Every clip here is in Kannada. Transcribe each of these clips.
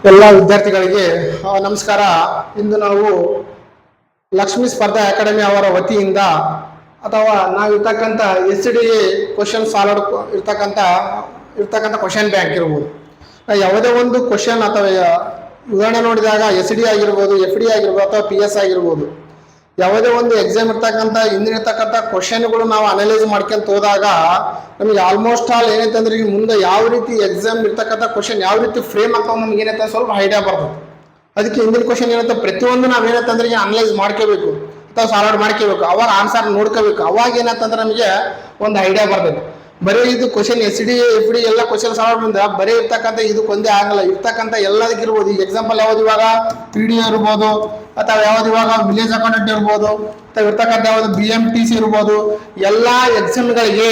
ಎಲ್ಲ ವಿದ್ಯಾರ್ಥಿಗಳಿಗೆ ನಮಸ್ಕಾರ. ಇಂದು ನಾವು ಲಕ್ಷ್ಮೀ ಸ್ಪರ್ಧಾ ಅಕಾಡೆಮಿ ಅವರ ವತಿಯಿಂದ ಅಥವಾ ನಾವಿರ್ತಕ್ಕಂಥ SDA ಕ್ವಶನ್ ಸಾಲ್ವ್ ಇರ್ತಕ್ಕಂಥ ಕ್ವಶನ್ ಬ್ಯಾಂಕ್ ಇರ್ಬೋದು. ಯಾವುದೇ ಒಂದು ಕ್ವಶನ್ ಅಥವಾ ಉದಾಹರಣೆ ನೋಡಿದಾಗ SDA ಆಗಿರ್ಬೋದು, FD ಆಗಿರ್ಬೋದು ಅಥವಾ PS ಆಗಿರ್ಬೋದು, ಯಾವುದೇ ಒಂದು ಎಕ್ಸಾಮ್ ಇರ್ತಕ್ಕಂಥ ಹಿಂದಿರ್ತಕ್ಕಂಥ ಕ್ವಶನ್ಗಳು ನಾವು ಅನಲೈಸ್ ಮಾಡ್ಕೊಂತ ಹೋದಾಗ ನಮಗೆ ಆಲ್ಮೋಸ್ಟ್ ಆಲ್ ಏನೈತೆ ಅಂದ್ರೆ ಈಗ ಮುಂದೆ ಯಾವ ರೀತಿ ಎಕ್ಸಾಮ್ ಇರ್ತಕ್ಕಂಥ ಕ್ವಶನ್ ಯಾವ ರೀತಿ ಫ್ರೇಮ್ ಆಗ್ತಾವ ನಮ್ಗೆ ಏನೈತೆ ಸ್ವಲ್ಪ ಐಡಿಯಾ ಬರ್ತದೆ. ಅದಕ್ಕೆ ಹಿಂದಿನ ಕ್ವಶನ್ ಏನಂತ ಪ್ರತಿಯೊಂದು ನಾವು ಏನಂತಂದ್ರೆ ಈಗ ಅನಲೈಸ್ ಮಾಡ್ಕೋಬೇಕು ಅಥವಾ ಸಾಲ್ವ್ ಮಾಡ್ಕೋಬೇಕು, ಅವಾಗ ಆನ್ಸರ್ ನೋಡ್ಕೋಬೇಕು. ಅವಾಗ ಏನಂತಂದ್ರೆ ನಮಗೆ ಒಂದು ಐಡಿಯಾ ಬರ್ತದೆ. ಬರೀ ಇದು ಕ್ವಶನ್ SDA FD ಎಲ್ಲ ಕ್ವಶನ್ ಸಾಲ್ವ್ ಬಂದ ಬರೀ ಇರ್ತಕ್ಕಂಥ ಇದಕ್ಕೊಂದೇ ಆಗಲ್ಲ. ಇರ್ತಕ್ಕಂಥ ಎಲ್ಲದಕ್ಕಿರ್ಬೋದು. ಈಗ ಎಕ್ಸಾಂಪಲ್ ಯಾವ್ದು ಇವಾಗ PDO ಇರ್ಬೋದು, ಅಥವಾ ಯಾವ್ದು ಇವಾಗ ವಿಲೇಜ್ ಅಕೌಂಟೆಂಟ್ ಇರ್ಬೋದು, ಅಥವಾ ಇರ್ತಕ್ಕಂಥ ಯಾವ್ದು BMTC ಇರ್ಬೋದು. ಎಲ್ಲಾ ಎಕ್ಸಾಮ್ಗಳಿಗೆ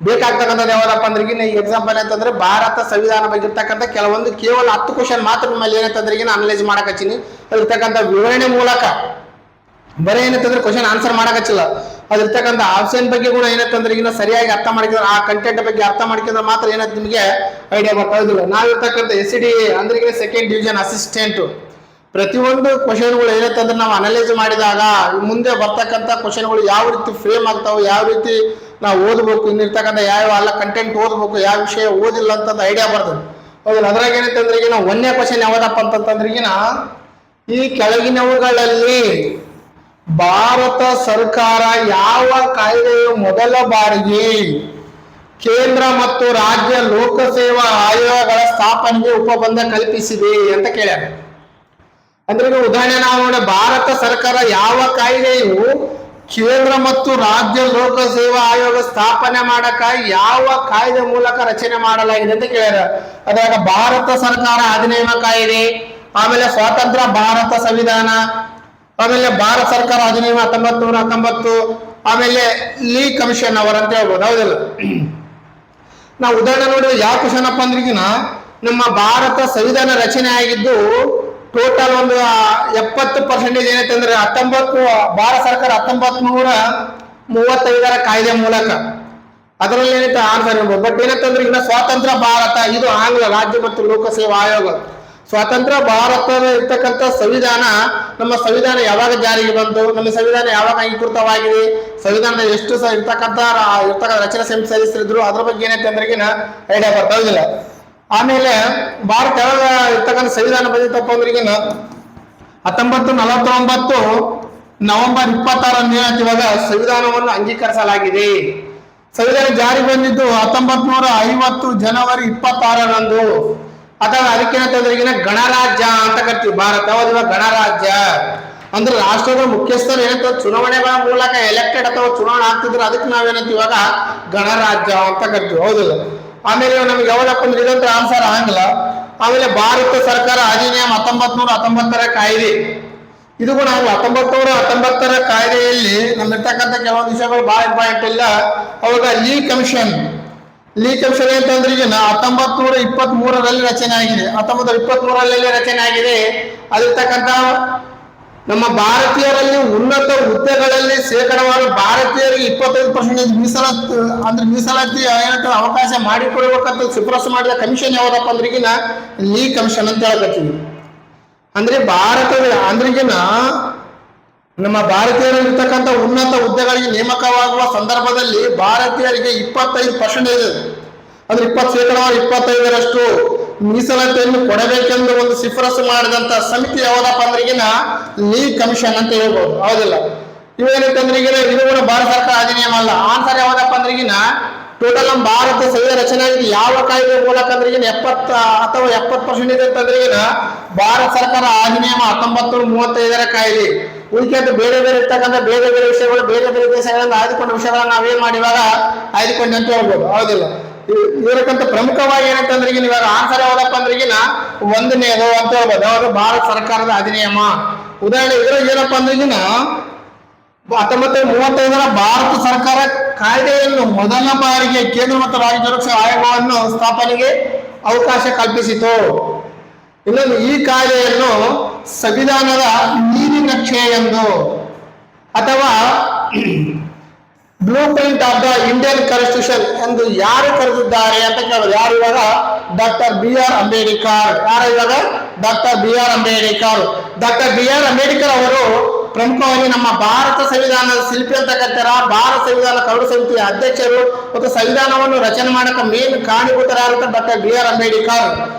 ಬೇಕಾಗ್ತಕ್ಕಂಥದ್ದು ಯಾವ್ದಪ್ಪ ಅಂದ್ರೆ ಈ ಎಕ್ಸಾಂಪಲ್ ಅಂತಂದ್ರೆ ಭಾರತ ಸಂವಿಧಾನ ಬಗ್ಗೆ ಇರ್ತಕ್ಕಂಥ ಕೆಲವೊಂದು ಕೇವಲ 10 ಕ್ವಶನ್ ಮಾತ್ರ ಮೇಲೆ ಏನಂತಂದ್ರೆ ಅನಲೈಸ್ ಮಾಡಕ್ ಹಚ್ಚಿನಿ. ಅದಿರ್ತಕ್ಕಂಥ ವಿವರಣೆ ಮೂಲಕ ಬರೀ ಏನಂತಂದ್ರೆ ಕ್ವಶನ್ ಆನ್ಸರ್ ಮಾಡಕ್ ಹಚ್ಚಿಲ್ಲ. ಅದಿರ್ತಕ್ಕಂಥ ಆಪ್ಷನ್ ಬಗ್ಗೆ ಕೂಡ ಏನಂತಂದ್ರೆ ಸರಿಯಾಗಿ ಅರ್ಥ ಮಾಡ್ಕಿದ್ರೆ ಆ ಕಂಟೆಂಟ್ ಬಗ್ಗೆ ಅರ್ಥ ಮಾಡ್ಕಿದ್ರೆ ಮಾತ್ರ ಏನಂತ ನಿಮಗೆ ಐಡಿಯಾ ಬರ್ತಾಯಿಲ್ಲ. ನಾವಿರ್ತಕ್ಕಂಥ SDA ಅಂದ್ರೆ ಸೆಕೆಂಡ್ ಡಿವಿಷನ್ ಅಸಿಸ್ಟೆಂಟ್ ಪ್ರತಿಯೊಂದು ಕ್ವಶನ್ಗಳು ಏನಂತಂದ್ರೆ ನಾವು ಅನಲೈಸ್ ಮಾಡಿದಾಗ ಮುಂದೆ ಬರ್ತಕ್ಕಂಥ ಕ್ವಶನ್ಗಳು ಯಾವ ರೀತಿ ಫ್ರೇಮ್ ಆಗ್ತಾವೆ, ಯಾವ ರೀತಿ ನಾವು ಓದಬೇಕು, ಇನ್ನಿರ್ತಕ್ಕಂಥ ಯಾವ ಎಲ್ಲ ಕಂಟೆಂಟ್ ಓದಬೇಕು, ಯಾವ ವಿಷಯ ಓದಿಲ್ಲ ಅಂತಂದ ಐಡಿಯಾ ಬರ್ತದೆ. ಹೌದಿಲ್ಲ. ಅದ್ರಾಗ ಏನಂತಂದ್ರೆ ಒಂದನೇ ಕ್ವಶನ್ ಯಾವ್ದಪ್ಪ ಅಂತಂತಂದ್ರೆ ಈ ಕೆಳಗಿನವುಗಳಲ್ಲಿ ಭಾರತ ಸರ್ಕಾರ ಯಾವ ಕಾಯ್ದೆಯು ಮೊದಲ ಬಾರಿಗೆ ಕೇಂದ್ರ ಮತ್ತು ರಾಜ್ಯ ಲೋಕಸೇವಾ ಆಯೋಗಗಳ ಸ್ಥಾಪನೆಗೆ ಉಪಬಂಧ ಕಲ್ಪಿಸಿದೆ ಅಂತ ಕೇಳ್ಯಾರ. ಅಂದ್ರೆ ಉದಾಹರಣೆ ನಾವು ನೋಡಿ, ಭಾರತ ಸರ್ಕಾರ ಯಾವ ಕಾಯ್ದೆಯು ಕೇಂದ್ರ ಮತ್ತು ರಾಜ್ಯ ಲೋಕಸೇವಾ ಆಯೋಗ ಸ್ಥಾಪನೆ ಮಾಡಕ ಯಾವ ಕಾಯ್ದೆ ಮೂಲಕ ರಚನೆ ಮಾಡಲಾಗಿದೆ ಅಂತ ಕೇಳ್ಯಾರ. ಅದಾಗ ಭಾರತ ಸರ್ಕಾರ ಅಧಿನಿಯಮ ಕಾಯ್ದೆ, ಆಮೇಲೆ ಸ್ವಾತಂತ್ರ್ಯ ಭಾರತ ಸಂವಿಧಾನ, ಆಮೇಲೆ ಭಾರತ ಸರ್ಕಾರ ಅಧಿನಿಯಮ 1919, ಆಮೇಲೆ ಲೀ ಕಮಿಷನ್ ಅವರಂತ ಹೇಳ್ಬೋದು. ಹೌದಿಲ್ಲ. ನಾವು ಉದಾಹರಣೆ ನೋಡಿ ಯಾವ ಕ್ವಶನ್ ಅಪ್ಪ ಅಂದ್ರಿಗಿನ ನಮ್ಮ ಭಾರತ ಸಂವಿಧಾನ ರಚನೆ ಆಗಿದ್ದು ಟೋಟಲ್ ಒಂದು 70% ಏನೈತೆ ಅಂದ್ರೆ ಭಾರತ ಸರ್ಕಾರ 1935 ಕಾಯ್ದೆ ಮೂಲಕ ಅದರಲ್ಲಿ ಏನೈತೆ ಆನ್ಸರ್ ಇರ್ಬೋದು. ಬಟ್ ಏನಂತಂದ್ರೆ ಸ್ವಾತಂತ್ರ್ಯ ಭಾರತ ಇದು ಆಂಗ್ಲ ರಾಜ್ಯ ಮತ್ತು ಲೋಕಸೇವಾ ಆಯೋಗ. ಸ್ವಾತಂತ್ರ್ಯ ಭಾರತದ ಇರ್ತಕ್ಕಂಥ ಸಂವಿಧಾನ, ನಮ್ಮ ಸಂವಿಧಾನ ಯಾವಾಗ ಜಾರಿಗೆ ಬಂತು, ನಮ್ಮ ಸಂವಿಧಾನ ಯಾವಾಗ ಅಂಗೀಕೃತವಾಗಿದೆ, ಸಂವಿಧಾನದ ಎಷ್ಟು ಇರ್ತಕ್ಕಂಥ ರಚನಾ ಸಮಿತಿ ಸದಸ್ಯರಿದ್ರು ಅದ್ರ ಬಗ್ಗೆ ಏನೈತೆ ಅಂದ್ರೆ ಐಡಿಯಾ ಬರ್ತಾ ಇದಿಲ್ಲ. ಆಮೇಲೆ ಭಾರತ ಯಾವಾಗ ಇರ್ತಕ್ಕಂಥ ಸಂವಿಧಾನ ಬಂದಿತ್ತಪ್ಪ ಅಂದ್ರೆ 1949 ನವೆಂಬರ್ 26 ಇವಾಗ ಸಂವಿಧಾನವನ್ನು ಅಂಗೀಕರಿಸಲಾಗಿದೆ. ಸಂವಿಧಾನ ಜಾರಿ ಬಂದಿದ್ದು 1950 ಜನವರಿ 26 ಅಥವಾ ಅದಕ್ಕೇನಂತಂದ್ರೆ ಗಣರಾಜ್ಯ ಅಂತ ಕರಿತೀವಿ ಭಾರತ. ಇವಾಗ ಗಣರಾಜ್ಯ ಅಂದ್ರೆ ರಾಷ್ಟ್ರದ ಮುಖ್ಯಸ್ಥರು ಏನಂತ ಚುನಾವಣೆಗಳ ಮೂಲಕ ಎಲೆಕ್ಟೆಡ್ ಅಥವಾ ಚುನಾವಣೆ ಆಗ್ತಿದ್ರು, ಅದಕ್ಕೆ ನಾವೇನಂತೀವಿ ಇವಾಗ ಗಣರಾಜ್ಯ ಅಂತ ಕರಿತೀವಿ. ಹೌದಿಲ್ಲ. ಆಮೇಲೆ ನಮ್ಗೆ ಯಾವ್ದಪ್ಪ ಅಂದ್ರೆ ಇದಂತ ಆನ್ಸರ್ ಆಂಗ್ಲ. ಆಮೇಲೆ ಭಾರತ ಸರ್ಕಾರ ಅಧಿನಿಯಮ 1919 ಕಾಯ್ದೆ, ಇದು ಕೂಡ 1919 ಕಾಯ್ದೆಯಲ್ಲಿ ನಮ್ಮಿರ್ತಕ್ಕಂಥ ಕೆಲವೊಂದು ವಿಷಯಗಳು ಬಹಳ ಇಂಪಾರ್ಟೆಂಟ್ ಇಲ್ಲ. ಅವಾಗ ಲೀ ಕಮಿಷನ್ ಅಂತಂದ್ರೆ 1923 ರಚನೆ ಆಗಿದೆ. 1923 ರಚನೆ ಆಗಿದೆ. ಅದಿರ್ತಕ್ಕಂಥ ನಮ್ಮ ಭಾರತೀಯರಲ್ಲಿ ಉನ್ನತ ಹುದ್ದೆಗಳಲ್ಲಿ ಶೇಕಡವಾರು ಭಾರತೀಯರಿಗೆ 25% ಮೀಸಲಾತಿ ಅವಕಾಶ ಮಾಡಿಕೊಡ್ಬೇಕಂತ ಶಿಫಾರಸು ಮಾಡಿದ ಕಮಿಷನ್ ಯಾವ್ದಪ್ಪ ಅಂದ್ರೆ ಲೀ ಕಮಿಷನ್ ಅಂತ ಹೇಳ್ಕೊತೀವಿ. ಅಂದ್ರೆ ಭಾರತದ ನಮ್ಮ ಭಾರತೀಯರಿರ್ತಕ್ಕಂಥ ಉನ್ನತ ಹುದ್ದೆಗಳಿಗೆ ನೇಮಕವಾಗುವ ಸಂದರ್ಭದಲ್ಲಿ ಭಾರತೀಯರಿಗೆ 25% ಅಂದ್ರೆ 25% ಮೀಸಲಾತಿಯನ್ನು ಕೊಡಬೇಕೆಂದು ಒಂದು ಶಿಫಾರಸು ಮಾಡಿದಂತ ಸಮಿತಿ ಯಾವ್ದಪ್ಪ ಅಂದ್ರೆ ಲೀ ಕಮಿಷನ್ ಅಂತ ಹೇಳ್ಬೋದು. ಹೌದಿಲ್ಲ. ಇವೇನಂತಂದ್ರೆ ಇದು ಕೂಡ ಭಾರತ ಸರ್ಕಾರ ಅಧಿನಿಯಮ ಅಲ್ಲ. ಆನ್ಸರ್ ಯಾವ್ದಪ್ಪ ಅಂದ್ರೆ ಟೋಟಲ್ ನಮ್ಮ ಭಾರತ ಸಂವಿಧಾನ ರಚನೆ ಆಗಿ ಯಾವ ಕಾಯ್ದೆ ಮೂಲಕ ಅಂದ್ರೆ 70 ಅಥವಾ 70% ಅಂತಂದ್ರೆ ಭಾರತ ಸರ್ಕಾರ ಅಧಿನಿಯಮ 1935 ಕಾಯ್ದೆ. ಉಳಿಕೆಂತ ಬೇರೆ ಬೇರೆ ಇರ್ತಕ್ಕಂಥ ಬೇರೆ ಬೇರೆ ವಿಷಯಗಳು ಬೇರೆ ಬೇರೆ ದೇಶಗಳಿಂದ ಆಯ್ದುಕೊಂಡ ವಿಷಯಗಳನ್ನ ನಾವೇನ್ ಮಾಡಿ ಇವಾಗ ಆಯ್ದುಕೊಂಡೆ ಅಂತ ಹೇಳ್ಬೋದು. ಹೌದಿಲ್ಲ. ಇದಕ್ಕಂತ ಪ್ರಮುಖವಾಗಿ ಏನಂತಂದ್ರೆ ಇವಾಗ ಆನ್ಸರ್ ಯಾವ್ದಪ್ಪ ಅಂದ್ರೆ ಒಂದನೇದು ಅಂತ ಹೇಳ್ಬೋದು. ಯಾವುದು ಭಾರತ ಸರ್ಕಾರದ ಅಧಿನಿಯಮ. ಉದಾಹರಣೆ ಇದ್ರಾಗ ಏನಪ್ಪಾ ಅಂದ್ರೆ 1935 ಭಾರತ ಸರ್ಕಾರ ಕಾಯ್ದೆಯನ್ನು ಮೊದಲ ಬಾರಿಗೆ ಕೇಂದ್ರ ಮತ್ತು ರಾಜ್ಯ ಸುರಕ್ಷಾ ಆಯೋಗವನ್ನು ಸ್ಥಾಪನೆಗೆ ಅವಕಾಶ ಕಲ್ಪಿಸಿತು. ಇನ್ನೊಂದು ಈ ಕಾಯ್ದೆಯನ್ನು ಸಂವಿಧಾನದ ನೀಲಿ ನಕ್ಷೆ ಎಂದು ಅಥವಾ blueprint of the Indian constitution ಎಂದು ಯಾರು ಕರೆದಿದ್ದಾರೆ ಅಂತ ಕೇಳಿದ್ರು. ಯಾರು ಇವಾಗ? Doctor B R Ambedkar. ಯಾರು ಇವಾಗ? Doctor B R Ambedkar. Doctor B R Ambedkar ಅವರು ಪ್ರಮುಖವಾಗಿ ನಮ್ಮ ಭಾರತ ಸಂವಿಧಾನದ ಶಿಲ್ಪಿ ಅಂತ ಕರೀತಾರ. ಭಾರತ ಸಂವಿಧಾನ ಕರಡು ಸಮಿತಿಯ ಅಧ್ಯಕ್ಷರು ಮತ್ತು ಸಂವಿಧಾನವನ್ನು ರಚನೆ ಮಾಡಕ್ಕೆ ಮೇನ್ ಕಾರಣೀಭೂತರಾದಂತ ಡಾಕ್ಟರ್ ಬಿ ಆರ್ ಅಂಬೇಡ್ಕರ್.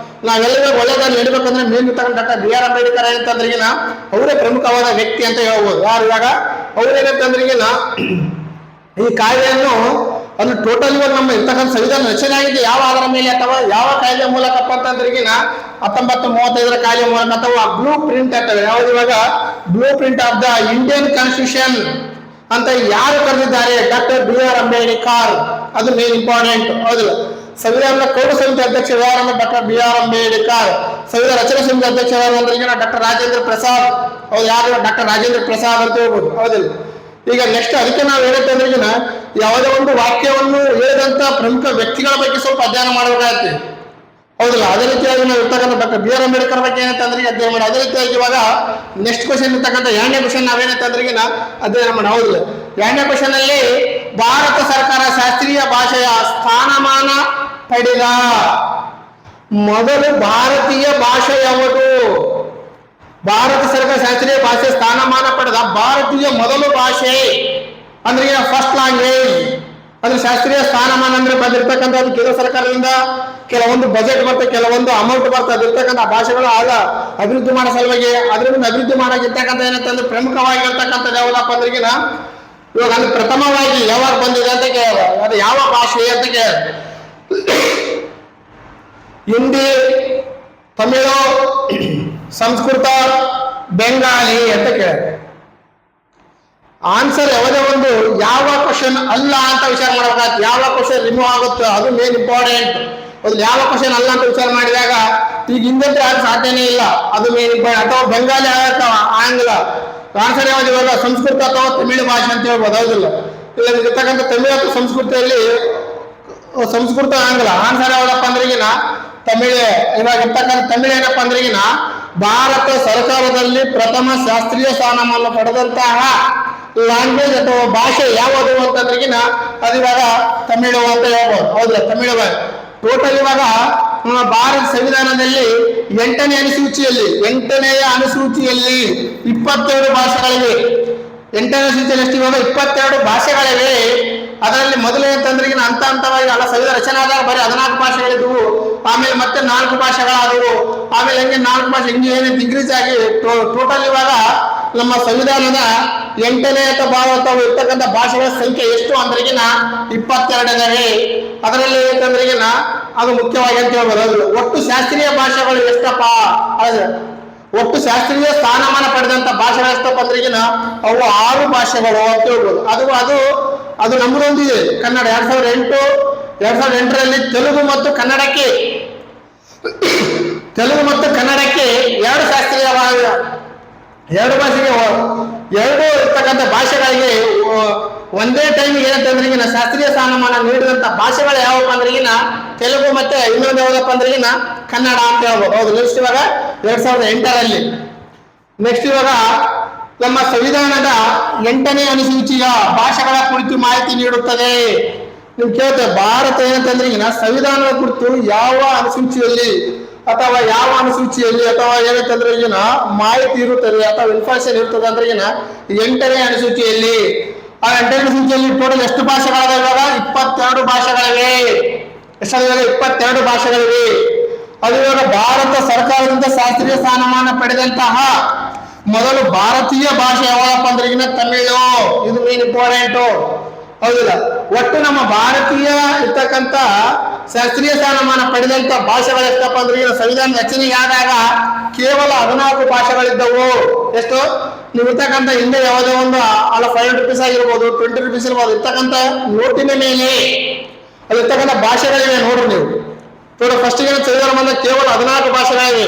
ನಾವೆಲ್ಲರೂ ಒಳ್ಳೆದಾಗಿ ನಡಿಬೇಕಂದ್ರೆ main doctor B R Ambedkar ಏನಂತಂದ್ರಿಗಿನ ಅವರೇ ಪ್ರಮುಖವಾದ ವ್ಯಕ್ತಿ ಅಂತ ಹೇಳ್ಬೋದು. ಯಾರು ಇವಾಗ? ಅವ್ರೇನಂತಂದ್ರಿಗಿನ ಈ ಕಾಯ್ದೆಯನ್ನು ಅದು ಟೋಟಲ್ ಇವಾಗ ನಮ್ಮ ಇರ್ತಕ್ಕಂಥ ಸಂವಿಧಾನ ರಚನೆ ಆಗಿದೆ ಯಾವ ಆಧಾರ ಮೇಲೆ ಅಥವಾ ಯಾವ ಕಾಯ್ದೆ ಮೂಲಕಪ್ಪ ಅಂತಂದ್ರಿಗಿನ 1935 ಕಾಯ್ದೆ ಮೂಲಕ ಅಥವಾ ಬ್ಲೂ ಪ್ರಿಂಟ್ ಆಗ್ತವೆ. ಯಾವ್ದು ಇವಾಗ? Blueprint of the Indian constitution ಅಂತ ಯಾರು ಕರೆದಿದ್ದಾರೆ? Doctor B R Ambedkar. ಅದು ಮೇನ್ ಇಂಪಾರ್ಟೆಂಟ್. ಹೌದಿಲ್ಲ? ಸಂವಿಧಾನದ ಕರಡು ಸಮಿತಿ ಅಧ್ಯಕ್ಷ ಯಾರು? Doctor B R Ambedkar. ಸಂವಿಧಾನ ರಚನಾ ಸಮಿತಿ ಅಧ್ಯಕ್ಷ ಯಾರು ಅಂದ್ರೆ ಡಾಕ್ಟರ್ ರಾಜೇಂದ್ರ ಪ್ರಸಾದ್. ಹೌದು, ಯಾರು? ಡಾಕ್ಟರ್ ರಾಜೇಂದ್ರ ಪ್ರಸಾದ್ ಅಂತ ಹೇಳ್ಬೋದು. ಹೌದಿಲ್ಲ? ಈಗ ನೆಕ್ಸ್ಟ್ ಅದಕ್ಕೆ ನಾವು ಹೇಳುತ್ತಂದ್ರೆ ಯಾವುದೇ ಒಂದು ವಾಕ್ಯವನ್ನು ಹೇಳಿದಂತ ಪ್ರಮುಖ ವ್ಯಕ್ತಿಗಳ ಬಗ್ಗೆ ಸ್ವಲ್ಪ ಅಧ್ಯಯನ ಮಾಡಬೇಕಾಗತ್ತೆ. ಹೌದಿಲ್ಲ? ಅದೇ ರೀತಿಯಾಗಿ ನಾವು ಇರ್ತಕ್ಕಂಥ ಡಾಕ್ಟರ್ ಬಿ ಆರ್ ಅಂಬೇಡ್ಕರ್ ಬಗ್ಗೆ ಏನಂತಂದ್ರೆ ಅಧ್ಯಯನ ಮಾಡಿ. ಅದೇ ರೀತಿಯಾಗಿ ಇವಾಗ ನೆಕ್ಸ್ಟ್ ಕ್ವಶನ್ ಇರ್ತಕ್ಕಂಥ 2ನೇ ಕ್ವಶನ್ ನಾವೇನಂತಂದ್ರೆ ಅಧ್ಯಯನ ಮಾಡಿ. ಹೌದಿಲ್ಲ? 2ನೇ ಕ್ವಶನ್ ಅಲ್ಲಿ ಭಾರತ ಸರ್ಕಾರ ಶಾಸ್ತ್ರೀಯ ಭಾಷೆಯ ಸ್ಥಾನಮಾನ ಪಡೆದ ಮೊದಲು ಭಾರತೀಯ ಭಾಷೆ ಯಾವುದು? ಭಾರತ ಸರ್ಕಾರ ಶಾಸ್ತ್ರೀಯ ಭಾಷೆ ಸ್ಥಾನಮಾನ ಪಡೆದ ಭಾರತೀಯ ಮೊದಲು ಭಾಷೆ ಅಂದ್ರೆ ಫಸ್ಟ್ ಲ್ಯಾಂಗ್ವೇಜ್ ಅಂದ್ರೆ ಶಾಸ್ತ್ರೀಯ ಸ್ಥಾನಮಾನ ಅಂದ್ರೆ ಬಂದಿರ್ತಕ್ಕಂಥದ್ದು ಕೇಂದ್ರ ಸರ್ಕಾರದಿಂದ ಕೆಲವೊಂದು ಬಜೆಟ್ ಮತ್ತೆ ಕೆಲವೊಂದು ಅಮೌಂಟ್ ಬರ್ತದೆ ಇರ್ತಕ್ಕಂಥ ಭಾಷೆಗಳು ಆಗ ಅಭಿವೃದ್ಧಿ ಮಾಡೋ ಸಲುವಾಗಿ ಅದರಿಂದ ಅಭಿವೃದ್ಧಿ ಮಾಡಕ್ಕಿರ್ತಕ್ಕಂಥ ಏನಂತಂದ್ರೆ ಪ್ರಮುಖವಾಗಿರ್ತಕ್ಕಂಥದ್ದು ಯಾವುದಪ್ಪ ಅಂದ್ರಿಗಿನ ಇವಾಗ ಅಂದ್ರೆ ಪ್ರಥಮವಾಗಿ ಯಾವಾಗ ಬಂದಿದೆ ಅಂತ ಕೇಳ. ಅದು ಯಾವ ಭಾಷೆ ಅಂತ ಕೇಳ? ಹಿಂದಿ, ತಮಿಳು, ಸಂಸ್ಕೃತ, ಬೆಂಗಾಲಿ ಅಂತ ಕೇಳಿದೆ. ಆನ್ಸರ್ ಯಾವುದೇ ಒಂದು ಯಾವ ಕ್ವಶನ್ ಅಲ್ಲ ಅಂತ ವಿಚಾರ ಮಾಡಬೇಕಾಗುತ್ತೆ. ಯಾವ ಕ್ವಶನ್ ರಿಮೂವ್ ಆಗುತ್ತೋ ಅದು ಮೇನ್ ಇಂಪಾರ್ಟೆಂಟ್. ಅದು ಯಾವ ಕ್ವಶನ್ ಅಲ್ಲ ಅಂತ ವಿಚಾರ ಮಾಡಿದಾಗ ಈಗ ಹಿಂದೆ ಆಗ ಸಾಧ್ಯನೇ ಇಲ್ಲ. ಅದು ಮೇನ್ ಇಂಪಾರ್ಟೆಂಟ್. ಅಥವಾ ಬೆಂಗಾಲಿ ಆಗತ್ತ ಆಂಗ್ಲ. ಆನ್ಸರ್ ಯಾವ್ದು ಇವಾಗ? ಸಂಸ್ಕೃತ ಅಥವಾ ತಮಿಳು ಭಾಷೆ ಅಂತ ಹೇಳ್ಬೋದು. ಹೌದಿಲ್ಲ? ಇಲ್ಲ ಇರ್ತಕ್ಕಂಥ ತಮಿಳು ಅಥವಾ ಸಂಸ್ಕೃತದಲ್ಲಿ ಸಂಸ್ಕೃತ ಆಂಗ್ಲ. ಆನ್ಸರ್ ಯಾವ್ದಪ್ಪ ಅಂದ್ರಿಗಿನ ತಮಿಳು. ಇವಾಗ ಇರ್ತಕ್ಕಂಥ ತಮಿಳು ಏನಪ್ಪ ಅಂದ್ರಿಗಿನ ಭಾರತ ಸರ್ಕಾರದಲ್ಲಿ ಪ್ರಥಮ ಶಾಸ್ತ್ರೀಯ ಸ್ಥಾನಮಾನ ಪಡೆದಂತಹ ಲ್ಯಾಂಗ್ವೇಜ್ ಅಥವಾ ಭಾಷೆ ಯಾವುದು ಅಂತಂದ್ರಿಗಿನ ಅದು ಇವಾಗ ತಮಿಳು ಅಂತ ಹೇಳ್ಬೋದು. ಹೌದಾ? ತಮಿಳು ಟೋಟಲ್ ಇವಾಗ ನಮ್ಮ ಭಾರತ ಸಂವಿಧಾನದಲ್ಲಿ 8ನೇ ಅನುಸೂಚಿಯಲ್ಲಿ 22 ಭಾಷೆಗಳಿವೆ. 8ನೇ ಅನುಸೂಚಿಯಲ್ಲಿ ಎಷ್ಟು? ಇವಾಗ 22 ಭಾಷೆಗಳಿವೆ. ಅದರಲ್ಲಿ ಮೊದಲೇ ಅಂತಂದ್ರೆ ಹಂತ ಹಂತವಾಗಿ ಅಲ್ಲ ಸಂವಿಧಾನ ರಚನೆ ಆದಾಗ ಬರೀ 14 ಭಾಷೆಗಳಿದ್ವು. ಆಮೇಲೆ ಮತ್ತೆ 4 ಭಾಷೆಗಳಾದವು. ಆಮೇಲೆ ಹಂಗೆ 4 ಭಾಷೆ ಹಿಂಗೆ ಏನೇನು ಡಿಗ್ರೀಸ್ ಆಗಿ ಟೋಟಲ್ ಇವಾಗ ನಮ್ಮ ಸಂವಿಧಾನದ 8ನೇ ಅಥವಾ ಇರ್ತಕ್ಕಂಥ ಭಾಷೆಗಳ ಸಂಖ್ಯೆ ಎಷ್ಟು ಅಂದ್ರಿಗಿನ 22 ಇದಾವೆ. ಅದರಲ್ಲಿ ಏನಂತಂದ್ರಿಗಿನ ಅದು ಮುಖ್ಯವಾಗಿ ಅಂತ ಹೇಳ್ಬೋದು. ಒಟ್ಟು ಶಾಸ್ತ್ರೀಯ ಭಾಷೆಗಳು ಎಷ್ಟಪ್ಪ? ಒಟ್ಟು ಶಾಸ್ತ್ರೀಯ ಸ್ಥಾನಮಾನ ಪಡೆದಂತ ಭಾಷೆಗಳು ಎಷ್ಟಪ್ಪ ಅಂದ್ರಿಗಿನ ಅವು 6 ಭಾಷೆಗಳು ಅಂತ ಹೇಳ್ಬೋದು. ಅದು ನಮ್ಮದೊಂದಿದೆ. ಕನ್ನಡ 2008ರಲ್ಲಿ ತೆಲುಗು ಮತ್ತು ಕನ್ನಡಕ್ಕೆ 2 ಶಾಸ್ತ್ರೀಯ 2 ಭಾಷೆಗೆ 2 ಇರ್ತಕ್ಕಂಥ ಭಾಷೆಗಳಿಗೆ ಒಂದೇ ಟೈಮ್ ಏನಂತಂದ್ರಿಗಿನ ಶಾಸ್ತ್ರೀಯ ಸ್ಥಾನಮಾನ ನೀಡಿದಂತ ಭಾಷೆಗಳು ಯಾವಪ್ಪ ಅಂದ್ರಿಗಿನ ತೆಲುಗು ಮತ್ತೆ ಇನ್ನೊಂದು ಯಾವ್ದಪ್ಪ ಅಂದ್ರಿಗಿನ ಕನ್ನಡ ಅಂತ ಹೇಳ್ಬೋದು. ಹೌದು. ನೆಕ್ಸ್ಟ್ ಇವಾಗ 2008ರಲ್ಲಿ ನೆಕ್ಸ್ಟ್ ಇವಾಗ ನಮ್ಮ ಸಂವಿಧಾನದ 8ನೇ ಅನುಸೂಚಿಯ ಭಾಷೆಗಳ ಕುರಿತು ಮಾಹಿತಿ ನೀಡುತ್ತದೆ. ನೀವು ಕೇಳ್ತೇವೆ ಭಾರತ ಏನಂತಂದ್ರಿಗಿನ ಸಂವಿಧಾನದ ಕುರಿತು ಯಾವ ಅನುಸೂಚಿಯಲ್ಲಿ ಅಥವಾ ಏನಂತಂದ್ರೆ ಈಗಿನ ಮಾಹಿತಿ ಇರುತ್ತದೆ ಅಥವಾ ಇನ್ಫಾರ್ಮೇಶನ್ ಇರ್ತದೆ ಅಂದ್ರೆ 8ನೇ ಅನುಸೂಚಿಯಲ್ಲಿ. ಆ 8ನೇ ಅನುಸೂಚಿಯಲ್ಲಿ ಟೋಟಲ್ ಎಷ್ಟು ಭಾಷೆಗಳಿವೆ? ಇವಾಗ 22 ಭಾಷೆಗಳಿವೆ. ಎಷ್ಟಾಗಿವೆ? 22 ಭಾಷೆಗಳಿವೆ. ಅದು ಇವಾಗ ಭಾರತ ಸರ್ಕಾರದಿಂದ ಶಾಸ್ತ್ರೀಯ ಸ್ಥಾನಮಾನ ಪಡೆದಂತಹ ಮೊದಲು ಭಾರತೀಯ ಭಾಷೆ ಯಾವಪ್ಪ ಅಂದ್ರಿಗಿನ ತಮಿಳು. ಇದು ಮೇನ್ ಇಂಪಾರ್ಟೆಂಟ್. ಹೌದಿಲ್ಲ? ಒಟ್ಟು ನಮ್ಮ ಭಾರತೀಯ ಇರ್ತಕ್ಕಂಥ ಶಾಸ್ತ್ರೀಯ ಸ್ಥಾನಮಾನ ಪಡೆದಂತ ಭಾಷೆಗಳು ಎಷ್ಟಪ್ಪ ಅಂದ್ರೆ ಸಂವಿಧಾನ ರಚನೆಗೆ ಆದಾಗ ಕೇವಲ 14 ಭಾಷೆಗಳಿದ್ದವು. ಎಷ್ಟು? ನೀವು ಇರ್ತಕ್ಕಂಥ ಹಿಂದೆ ಯಾವುದೋ ಒಂದು ಅಲ್ಲ 500 ರೂಪೀಸ್ ಆಗಿರ್ಬೋದು, 20 ರೂಪೀಸ್ ಇರ್ಬೋದು, ಇರ್ತಕ್ಕಂಥ ನೋಟಿನ ಮೇಲೆ ಅದು ಇರ್ತಕ್ಕಂಥ ಭಾಷೆಗಳಿವೆ ನೋಡ್ರಿ ನೀವು. ಫಸ್ಟ್ ಸಂವಿಧಾನ ಬಂದ ಕೇವಲ 14 ಭಾಷೆಗಳಿವೆ.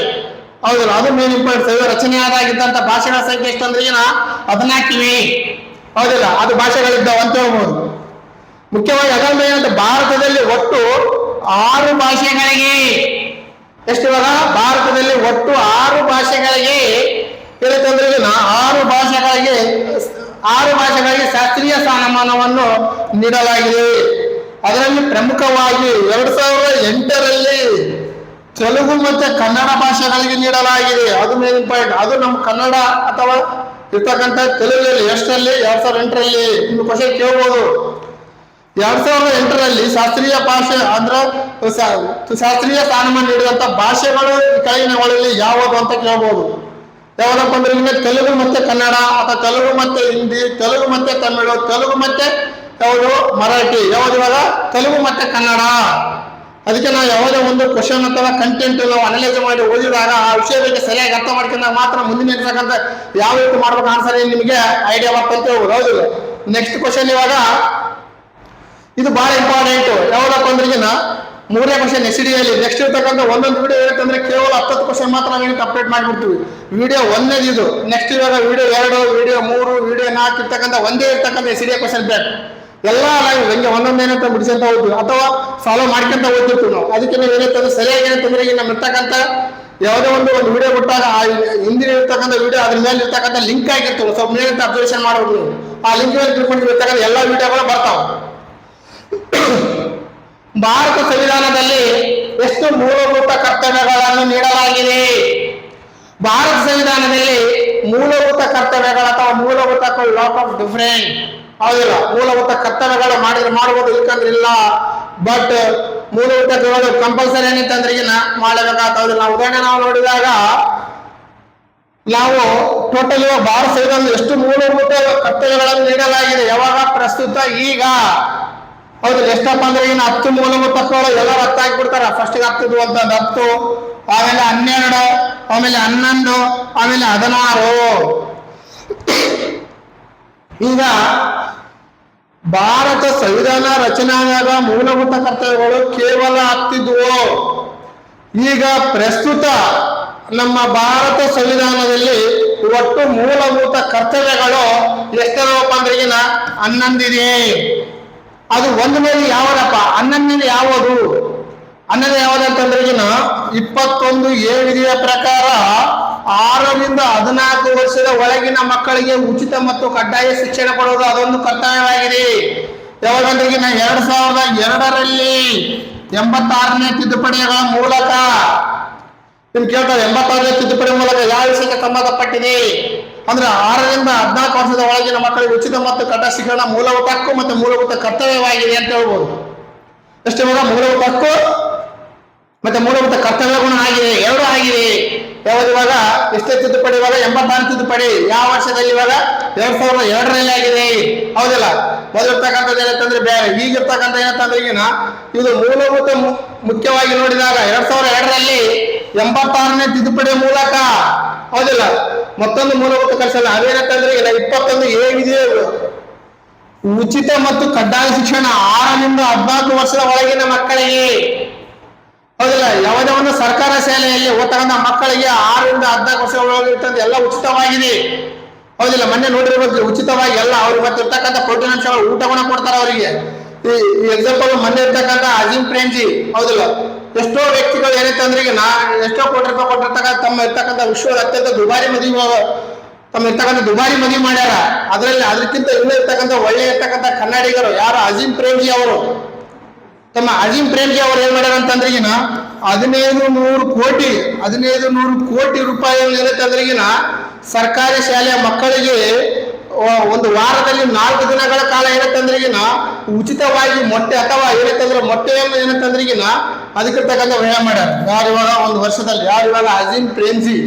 ಹೌದಲ್ಲ? ಅದು ಮೇನ್ ಇಂಪಾರ್ಟೆಂಟ್. ಸಂವಿಧಾನ ರಚನೆ ಆದಾಗಿದ್ದಂತ ಭಾಷೆಗಳ ಸಂಖ್ಯೆ ಎಷ್ಟು ಅಂದ್ರೆ 14 ಇವೆ. ಹೌದಿಲ್ಲ? ಅದು ಭಾಷೆಗಳಿದ್ದಾವ ಅಂತ ಹೇಳ್ಬೋದು. ಮುಖ್ಯವಾಗಿ ಅದರ ಮೇಲೆ ಭಾರತದಲ್ಲಿ ಒಟ್ಟು 6 ಭಾಷೆಗಳಿಗೆ ಎಷ್ಟು? ಇವಾಗ ಭಾರತದಲ್ಲಿ ಒಟ್ಟು 6 ಭಾಷೆಗಳಿಗೆ ಏನಂತಂದ್ರೆ 6 ಭಾಷೆಗಳಿಗೆ 6 ಭಾಷೆಗಳಿಗೆ ಶಾಸ್ತ್ರೀಯ ಸ್ಥಾನಮಾನವನ್ನು ನೀಡಲಾಗಿದೆ. ಅದರಲ್ಲಿ ಪ್ರಮುಖವಾಗಿ 2008ರಲ್ಲಿ ತೆಲುಗು ಮತ್ತೆ ಕನ್ನಡ ಭಾಷೆಗಳಿಗೆ ನೀಡಲಾಗಿದೆ. ಅದು ಮೇನ್ ಪಾಯಿಂಟ್. ಅದು ನಮ್ಮ ಕನ್ನಡ ಅಥವಾ ಇರ್ತಕ್ಕಂಥ ತೆಲುಗಲ್ಲಿ ಎಷ್ಟರಲ್ಲಿ 2008ರಲ್ಲಿ ಇನ್ನು ಕ್ವಶನ್ ಕೇಳ್ಬೋದು. 2008ರಲ್ಲಿ ಶಾಸ್ತ್ರೀಯ ಭಾಷೆ ಅಂದ್ರೆ ಶಾಸ್ತ್ರೀಯ ಸ್ಥಾನಮಾನ ನೀಡಿದಂತ ಭಾಷೆಗಳು ಕೆಳಗಿನಗಳಲ್ಲಿ ಯಾವುದು ಅಂತ ಕೇಳ್ಬೋದು. ಯಾವ್ದಪ್ಪ ಅಂದ್ರೆ ಈಗ ತೆಲುಗು ಮತ್ತೆ ಕನ್ನಡ ಅಥವಾ ತೆಲುಗು ಮತ್ತೆ ಹಿಂದಿ, ತೆಲುಗು ಮತ್ತೆ ತಮಿಳು, ತೆಲುಗು ಮತ್ತೆ ಯಾವುದು ಮರಾಠಿ, ಯಾವ್ದು ಇವಾಗ ತೆಲುಗು ಮತ್ತೆ ಕನ್ನಡ. ಅದಕ್ಕೆ ನಾವು ಯಾವುದೇ ಒಂದು ಕ್ವಶನ್ ಅಥವಾ ಕಂಟೆಂಟ್ ನಾವು ಅನಲೈಸ್ ಮಾಡಿ ಓದಿದಾಗ ಆ ವಿಷಯ ಬಗ್ಗೆ ಸರಿಯಾಗಿ ಅರ್ಥ ಮಾಡ್ಕೊಂಡಾಗ ಮಾತ್ರ ಮುಂದಿನ ಇರ್ತಕ್ಕಂಥ ಯಾವ ರೀತಿ ಮಾಡ್ಬೇಕು ಆನ್ಸರ್ ನಿಮಗೆ ಐಡಿಯಾ ಬರ್ತಂತ ಹೇಳ್ಬೋದು. ಹೌದಿಲ್ಲ? ನೆಕ್ಸ್ಟ್ ಕ್ವಶನ್ ಇವಾಗ ಇದು ಬಹಳ ಇಂಪಾರ್ಟೆಂಟ್. ಯಾವ್ದಪ್ಪ ಅಂದ್ರೆ ಈಗ 3ನೇ ಕ್ವಶನ್ SDಯಲ್ಲಿ ನೆಕ್ಸ್ಟ್ ಇರ್ತಕ್ಕಂಥ ಒಂದೊಂದು ವಿಡಿಯೋ ಏನಂತಂದ್ರೆ ಕೇವಲ 10 ಕ್ವಶನ್ ಮಾತ್ರ ನಾವು ಅಪ್ಡೇಟ್ ಮಾಡಿಬಿಡ್ತೀವಿ. ವಿಡಿಯೋ 1ನೇದು ಇದು. ನೆಕ್ಸ್ಟ್ ಇವಾಗ ವಿಡಿಯೋ 2, ವಿಡಿಯೋ 3, ವಿಡಿಯೋ 4 ಇರ್ತಕ್ಕಂಥ ಒಂದೇ ಇರ್ತಕ್ಕಂಥ SDA ಕ್ವಶನ್ ಬೇಕು. ಎಲ್ಲ ನಾವು ಹಂಗೆ ಒಂದೊಂದೇನಂತ ಬಿಡಿಸಂತ ಹೋಗ್ತೀವಿ ಅಥವಾ ಫಾಲೋ ಮಾಡ್ಕೊಂತ ಹೋಗ್ತಿರ್ತೀವಿ ನಾವು. ಅದಕ್ಕೆ ನಾವು ಏನಂತಂದ್ರೆ ಸರಿಯಾಗಿ ಏನಂತಂದ್ರೆ ಈಗ ನಮ್ಮ ಇರ್ತಕ್ಕಂಥ ಯಾವುದೇ ಒಂದು ವಿಡಿಯೋ ಬಿಟ್ಟಾಗ ಆ ಹಿಂದಿನ ಇರ್ತಕ್ಕಂಥ ವಿಡಿಯೋ ಅದ್ರ ಮೇಲೆ ಇರ್ತಕ್ಕಂಥ ಲಿಂಕ್ ಆಗಿರ್ತವೆ. ಸ್ವಲ್ಪ ಮೇಲಿಂದ ಅಬ್ಸರ್ವೇಷನ್ ಮಾಡ್ಬೇಕು ನೀವು. ಆ ಲಿಂಕ್ ಮೇಲೆ ಕ್ಲಿಕ್ ಮಾಡಿ ಇರ್ತಕ್ಕಂಥ ಎಲ್ಲ ವಿಡಿಯೋಗಳು ಬರ್ತಾವೆ. ಭಾರತ ಸಂವಿಧಾನದಲ್ಲಿ ಎಷ್ಟು ಮೂಲಭೂತ ಕರ್ತವ್ಯಗಳನ್ನು ನೀಡಲಾಗಿದೆ? ಭಾರತ ಸಂವಿಧಾನದಲ್ಲಿ ಮೂಲಭೂತ ಕರ್ತವ್ಯಗಳು ಅಥವಾ ಮೂಲಭೂತ ಲಾಟ್ ಆಫ್ ಡಿಫರೆಂಟ್ ಹೌದಿಲ್ಲ. ಮೂಲಭೂತ ಕರ್ತವ್ಯಗಳು ಮಾಡಬಹುದು, ಇಲ್ಕಂದ್ರೆ ಇಲ್ಲ. ಬಟ್ ಮೂಲಭೂತ ಕಂಪಲ್ಸರಿ ಏನಿತ್ತಂದ್ರೆ ಈಗ ಮಾಡಬೇಕಾಗ್ತದಿಲ್ಲ. ನಾವು ಉದಾಹರಣೆ ನಾವು ನೋಡಿದಾಗ ನಾವು ಟೋಟಲ್ ಭಾರತ ಸಂವಿಧಾನ ಎಷ್ಟು ಮೂಲಭೂತ ಕರ್ತವ್ಯಗಳನ್ನು ನೀಡಲಾಗಿದೆ ಯಾವಾಗ? ಪ್ರಸ್ತುತ ಈಗ. ಹೌದು, ಎಷ್ಟಪ್ಪ ಅಂದ್ರೆ ಇನ್ನು 10 ಮೂಲಭೂತ ಹಕ್ಕುಗಳು ಎಲ್ಲರೂ 10 ಹಾಕಿಬಿಡ್ತಾರ. ಫಸ್ಟ್ 10 ಅಂತ 10, ಆಮೇಲೆ 12, ಆಮೇಲೆ 11, ಆಮೇಲೆ 16. ಈಗ ಭಾರತ ಸಂವಿಧಾನ ರಚನೆಯಾದಾಗ ಮೂಲಭೂತ ಕರ್ತವ್ಯಗಳು ಕೇವಲ 10 ಇದ್ವು. ಈಗ ಪ್ರಸ್ತುತ ನಮ್ಮ ಭಾರತ ಸಂವಿಧಾನದಲ್ಲಿ ಒಟ್ಟು ಮೂಲಭೂತ ಕರ್ತವ್ಯಗಳು ಎಷ್ಟರಪ್ಪ ಅಂದ್ರೆ ಈಗ 11 ಇದೆ. ಅದು ಒಂದು ಮೇಲೆ ಯಾವದಪ್ಪ? 11ನೇದು ಯಾವುದು? 11 ಯಾವ್ದಂತಂದ್ರೆ ಈಗ 21A ವಿಧಿಯ ಪ್ರಕಾರ 6ರಿಂದ 14 ವರ್ಷದ ಒಳಗಿನ ಮಕ್ಕಳಿಗೆ ಉಚಿತ ಮತ್ತು ಕಡ್ಡಾಯ ಶಿಕ್ಷಣ ಕೊಡುವುದು ಅದೊಂದು ಕರ್ತವ್ಯವಾಗಿದೆ. ಯಾವಾಗಂದ್ರೆ ಈಗ 2002ರಲ್ಲಿ 86ನೇ ತಿದ್ದುಪಡಿಗಳ ಮೂಲಕ ನಿಮ್ಗೆ ಕೇಳ್ತಾರೆ 86ನೇ ತಿದ್ದುಪಡಿ ಮೂಲಕ ಯಾವ ವಿಷಯಕ್ಕೆ ಸಂಬಂಧಪಟ್ಟಿದೆ ಅಂದ್ರೆ 6ರಿಂದ 14 ವರ್ಷದ ಒಳಗಿನ ಮಕ್ಕಳಿಗೆ ಉಚಿತ ಮತ್ತು ಕಡ್ಡಾಯ ಶಿಕ್ಷಣ ಮೂಲಭೂತ ಹಕ್ಕು ಮತ್ತು ಮೂಲಭೂತ ಕರ್ತವ್ಯವಾಗಿದೆ ಅಂತ ಹೇಳ್ಬೋದು. ಎಷ್ಟು ಇವಾಗ ಮೂಲಭೂತ ಹಕ್ಕು ಮತ್ತೆ ಮೂಲಭೂತ ಕರ್ತವ್ಯಗುಣ ಆಗಿದೆ, 2 ಆಗಿದೆ. ಯಾವ್ದು ಇವಾಗ ಎಷ್ಟೇ ತಿದ್ದುಪಡಿ? ಇವಾಗ 86 ತಿದ್ದುಪಡಿ ಯಾವ ವರ್ಷದಲ್ಲಿ? ಇವಾಗ 2002ರಲ್ಲಿ ಆಗಿದೆ. ಹೌದಿಲ್ಲ? ಮೊದಲಿರ್ತಕ್ಕಂಥದ್ದು ಏನಂತಂದ್ರೆ ಬೇರೆ, ಈಗಿರ್ತಕ್ಕಂಥ ಏನಂತಂದ್ರೆ ಈಗಿನ ಇದು ಮೂಲಭೂತ ಮುಖ್ಯವಾಗಿ ನೋಡಿದಾಗ 2002ರಲ್ಲಿ 86ನೇ ತಿದ್ದುಪಡಿ ಮೂಲಕ ಹೌದಿಲ್ಲ ಮತ್ತೊಂದು ಮೂಲಭೂತ ಕಲ್ಸಲ್ಲ. ಅದೇನಂತಂದ್ರೆ ಈಗ 21A ವಿಧಿಯ ಉಚಿತ ಮತ್ತು ಕಡ್ಡಾಯ ಶಿಕ್ಷಣ 6ರಿಂದ 14 ವರ್ಷದ ಒಳಗಿನ ಮಕ್ಕಳಿಗೆ ಹೌದಿಲ್ಲ. ಯಾವುದೇ ಒಂದು ಸರ್ಕಾರ ಶಾಲೆಯಲ್ಲಿ ಓದ್ತಕ್ಕಂಥ ಮಕ್ಕಳಿಗೆ 6ರಿಂದ 14 ವರ್ಷ ಒಳಗಿರ್ತಂತ ಎಲ್ಲ ಉಚಿತವಾಗಿದೆ. ಹೌದಿಲ್ಲ? ಮೊನ್ನೆ ನೋಡಿರ್ಬೇಕು ಉಚಿತವಾಗಿ ಎಲ್ಲ ಅವ್ರಿಗೆ ಮತ್ತೆ ಇರ್ತಕ್ಕಂಥ ಪ್ರೋಟೀನ್ ಅಂಶಗಳು ಊಟವನ್ನ ಕೊಡ್ತಾರೆ ಅವರಿಗೆ. ಈ ಎಕ್ಸಾಂಪಲ್ ಮೊನ್ನೆ ಇರ್ತಕ್ಕಂಥ ಅಜೀಂ ಪ್ರೇಮ್ಜಿ ಹೌದಿಲ್ಲ, ಎಷ್ಟೋ ವ್ಯಕ್ತಿಗಳು ಏನಂತಂದ್ರೆ ಈಗ ಎಷ್ಟೋ ಕೋಟಿ ರೂಪಾಯಿ ಕೊಟ್ಟಿರ್ತಕ್ಕಂಥ ತಮ್ಮ ಇರ್ತಕ್ಕಂಥ ವಿಶ್ವದ ಅತ್ಯಂತ ದುಬಾರಿ ಮದುವೆ ಮಾಡ್ಯಾರ. ಅದಕ್ಕಿಂತ ಇನ್ನೂ ಇರ್ತಕ್ಕಂಥ ಒಳ್ಳೆ ಇರ್ತಕ್ಕಂಥ ಕನ್ನಡಿಗರು ಯಾರು? ಅಜೀಂ ಪ್ರೇಮ್ಜಿ ಅವರು. ತಮ್ಮ ಅಜೀಂ ಪ್ರೇಮ್ಜಿ ಅವರು ಏನ್ ಮಾಡ್ಯಾರ ಅಂತಂದ್ರೆ ಈಗಿನ 1500 ಕೋಟಿ ರೂಪಾಯಿ ಏನಂತಂದ್ರೆ ಈಗಿನ ಸರ್ಕಾರಿ ಶಾಲೆಯ ಮಕ್ಕಳಿಗೆ ಒಂದು ವಾರದಲ್ಲಿ 4 ದಿನಗಳ ಕಾಲ ಏನಂತಂದ್ರೆ ಈಗಿನ ಉಚಿತವಾಗಿ ಮೊಟ್ಟೆ ಅಥವಾ ಏನಂತಂದ್ರೆ ಮೊಟ್ಟೆಯನ್ನು ಏನಂತಂದ್ರೆ ಈಗಿನ ಅದಕ್ಕಿರ್ತಕ್ಕಂಥ ವ್ಯಯ ಮಾಡ್ಯಾರ. ಯಾರು ಇವಾಗ ಒಂದು ವರ್ಷದಲ್ಲಿ? ಯಾರು ಇವಾಗ? ಅಜೀಂ ಪ್ರೇಮ್ಜಿ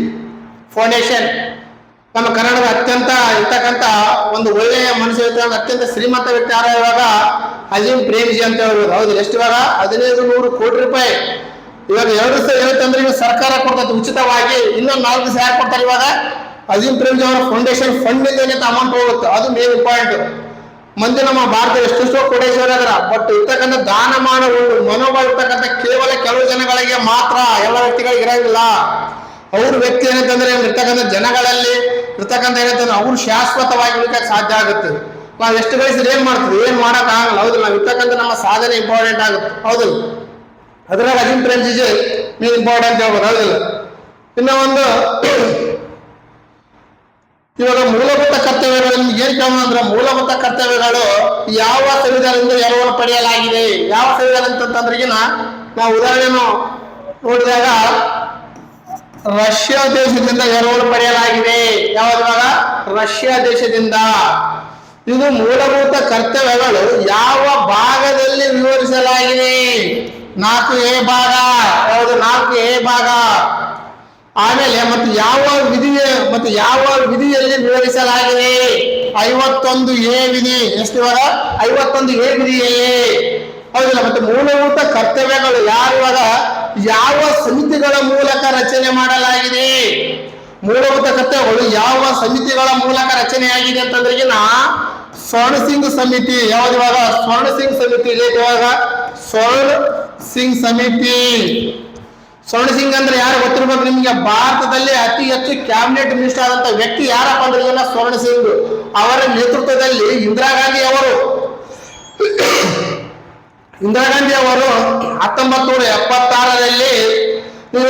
ಫೌಂಡೇಶನ್. ನಮ್ಮ ಕನ್ನಡದ ಅತ್ಯಂತ ಇರ್ತಕ್ಕಂಥ ಒಂದು ಒಳ್ಳೆಯ ಮನುಷ್ಯ ಅತ್ಯಂತ ಶ್ರೀಮಂತ ವ್ಯಕ್ತಿ ಯಾರು ಇವಾಗ? ಅಜೀಂ ಪ್ರೇಮ್ಜಿ ಅಂತ ಹೇಳ್ಬೋದು. ಹೌದು, ಎಷ್ಟು ಇವಾಗ? 1500 ಕೋಟಿ ರೂಪಾಯಿ. ಇವಾಗ 2 ದಿವಸ ಏನಂತಂದ್ರೆ ಈಗ ಸರ್ಕಾರ ಕೊಡ್ತದೆ ಉಚಿತವಾಗಿ. ಇನ್ನೊಂದು 4 ದಿವಸ ಯಾರು ಕೊಡ್ತಾರೆ? ಇವಾಗ ಅಜೀಂ ಪ್ರೇಮ್ಜಿ ಅವರ ಫೌಂಡೇಶನ್ ಫಂಡ್ ಇಂದ ಅಮೌಂಟ್ ಹೋಗುತ್ತೆ. ಅದು ಮೇನ್ ಇಂಪಾರ್ಟೆಂಟ್. ಮಂದಿ ನಮ್ಮ ಭಾರತ ಎಷ್ಟೆಷ್ಟೋ ಕೋಟೇಶ್ವರ ಅದರ, ಬಟ್ ಇರ್ತಕ್ಕಂಥ ದಾನ ಮಾಡುವ ಮನೋಬಲ ಇರ್ತಕ್ಕಂಥ ಕೇವಲ ಕೆಲವು ಜನಗಳಿಗೆ ಮಾತ್ರ, ಎಲ್ಲ ವ್ಯಕ್ತಿಗಳಿಗೆ ಇರಂಗಿಲ್ಲ. ಅವ್ರ ವ್ಯಕ್ತಿ ಏನಂತಂದ್ರೆ ಇರ್ತಕ್ಕಂಥ ಜನಗಳಲ್ಲಿ ಇರ್ತಕ್ಕಂಥ ಏನಂತಂದ್ರೆ ಅವ್ರು ಶಾಶ್ವತವಾಗಿ ಉಳಿಕಕ್ಕೆ ಸಾಧ್ಯ ಆಗುತ್ತೆ. ನಾವು ಎಷ್ಟು ಗಳಿಸಿದ್ರೆ ಏನ್ ಮಾಡ್ತೀವಿ? ಏನ್ ಮಾಡಕ್ ಆಗಲ್ಲ. ಹೌದಿಲ್ಲ? ನಾವು ಇರ್ತಕ್ಕಂಥ ನಮ್ಮ ಸಾಧನೆ ಇಂಪಾರ್ಟೆಂಟ್ ಆಗುತ್ತೆ. ಹೌದಿಲ್ಲ? ಅದ್ರಾಗ ಅಜೀಂ ಪ್ರೇಮ್ಜಿ ಮೇನ್ ಇಂಪಾರ್ಟೆಂಟ್ ಹೇಳ್ಬೋದು. ಹೌದಿಲ್ಲ? ಇನ್ನ ಒಂದು ಇವಾಗ ಮೂಲಭೂತ ಕರ್ತವ್ಯಗಳು ನಿಮ್ಗೆ ಏನ್ ಕೇಳೋಣ ಅಂದ್ರೆ ಮೂಲಭೂತ ಕರ್ತವ್ಯಗಳು ಯಾವ ಸಂವಿಧಾನದಿಂದ ಎರವಲು ಪಡೆಯಲಾಗಿದೆ, ಯಾವ ಸಂವಿಧಾನ ಅಂತಂದ್ರಿಗಿನ ನಾವು ಉದಾಹರಣೆಯನ್ನು ನೋಡಿದಾಗ ರಷ್ಯಾ ದೇಶದಿಂದ ಎರವಲು ಪಡೆಯಲಾಗಿದೆ. ಯಾವಾಗ ರಷ್ಯಾ ದೇಶದಿಂದ. ಇದು ಮೂಲಭೂತ ಕರ್ತವ್ಯಗಳು ಯಾವ ಭಾಗದಲ್ಲಿ ವಿವರಿಸಲಾಗಿದೆ? 4A ಭಾಗ. ಯಾವುದು 4A ಭಾಗ. ಆಮೇಲೆ ಮತ್ತು ಯಾವ ವಿಧಿಯಲ್ಲಿ ವಿವರಿಸಲಾಗಿದೆ? 51A ವಿಧಿ. ಎಷ್ಟು ಇವಾಗ 51A ವಿಧಿಯಲ್ಲಿ. ಹೌದಿಲ್ಲ. ಮತ್ತೆ ಮೂಲಭೂತ ಕರ್ತವ್ಯಗಳು ಯಾವ ಸಮಿತಿಗಳ ಮೂಲಕ ರಚನೆ ಮಾಡಲಾಗಿದೆ? ಮೂಲಭೂತ ಕರ್ತವ್ಯಗಳು ಯಾವ ಸಮಿತಿಗಳ ಮೂಲಕ ರಚನೆಯಾಗಿದೆ ಅಂತಂದ್ರಿಗಿನ ಸ್ವರ್ಣ ಸಿಂಗ್ ಸಮಿತಿ. ಯಾವ್ದು ಇವಾಗ ಸ್ವರ್ಣ ಸಿಂಗ್ ಸಮಿತಿ. ಇವಾಗ ಸ್ವರ್ಣ ಸಿಂಗ್ ಸಮಿತಿ. ಸ್ವರ್ಣ ಸಿಂಗ್ ಅಂದ್ರೆ ಯಾರು ಗೊತ್ತಿರ್ಬೇಕು ನಿಮ್ಗೆ? ಭಾರತದಲ್ಲಿ ಅತಿ ಹೆಚ್ಚು ಕ್ಯಾಬಿನೆಟ್ ಮಿನಿಸ್ಟರ್ ಆದಂತ ವ್ಯಕ್ತಿ ಯಾರಪ್ಪ ಅಂದ್ರೆ ಸ್ವರ್ಣ ಸಿಂಗ್. ಅವರ ನೇತೃತ್ವದಲ್ಲಿ ಇಂದಿರಾ ಗಾಂಧಿ ಅವರು 1976ರಲ್ಲಿ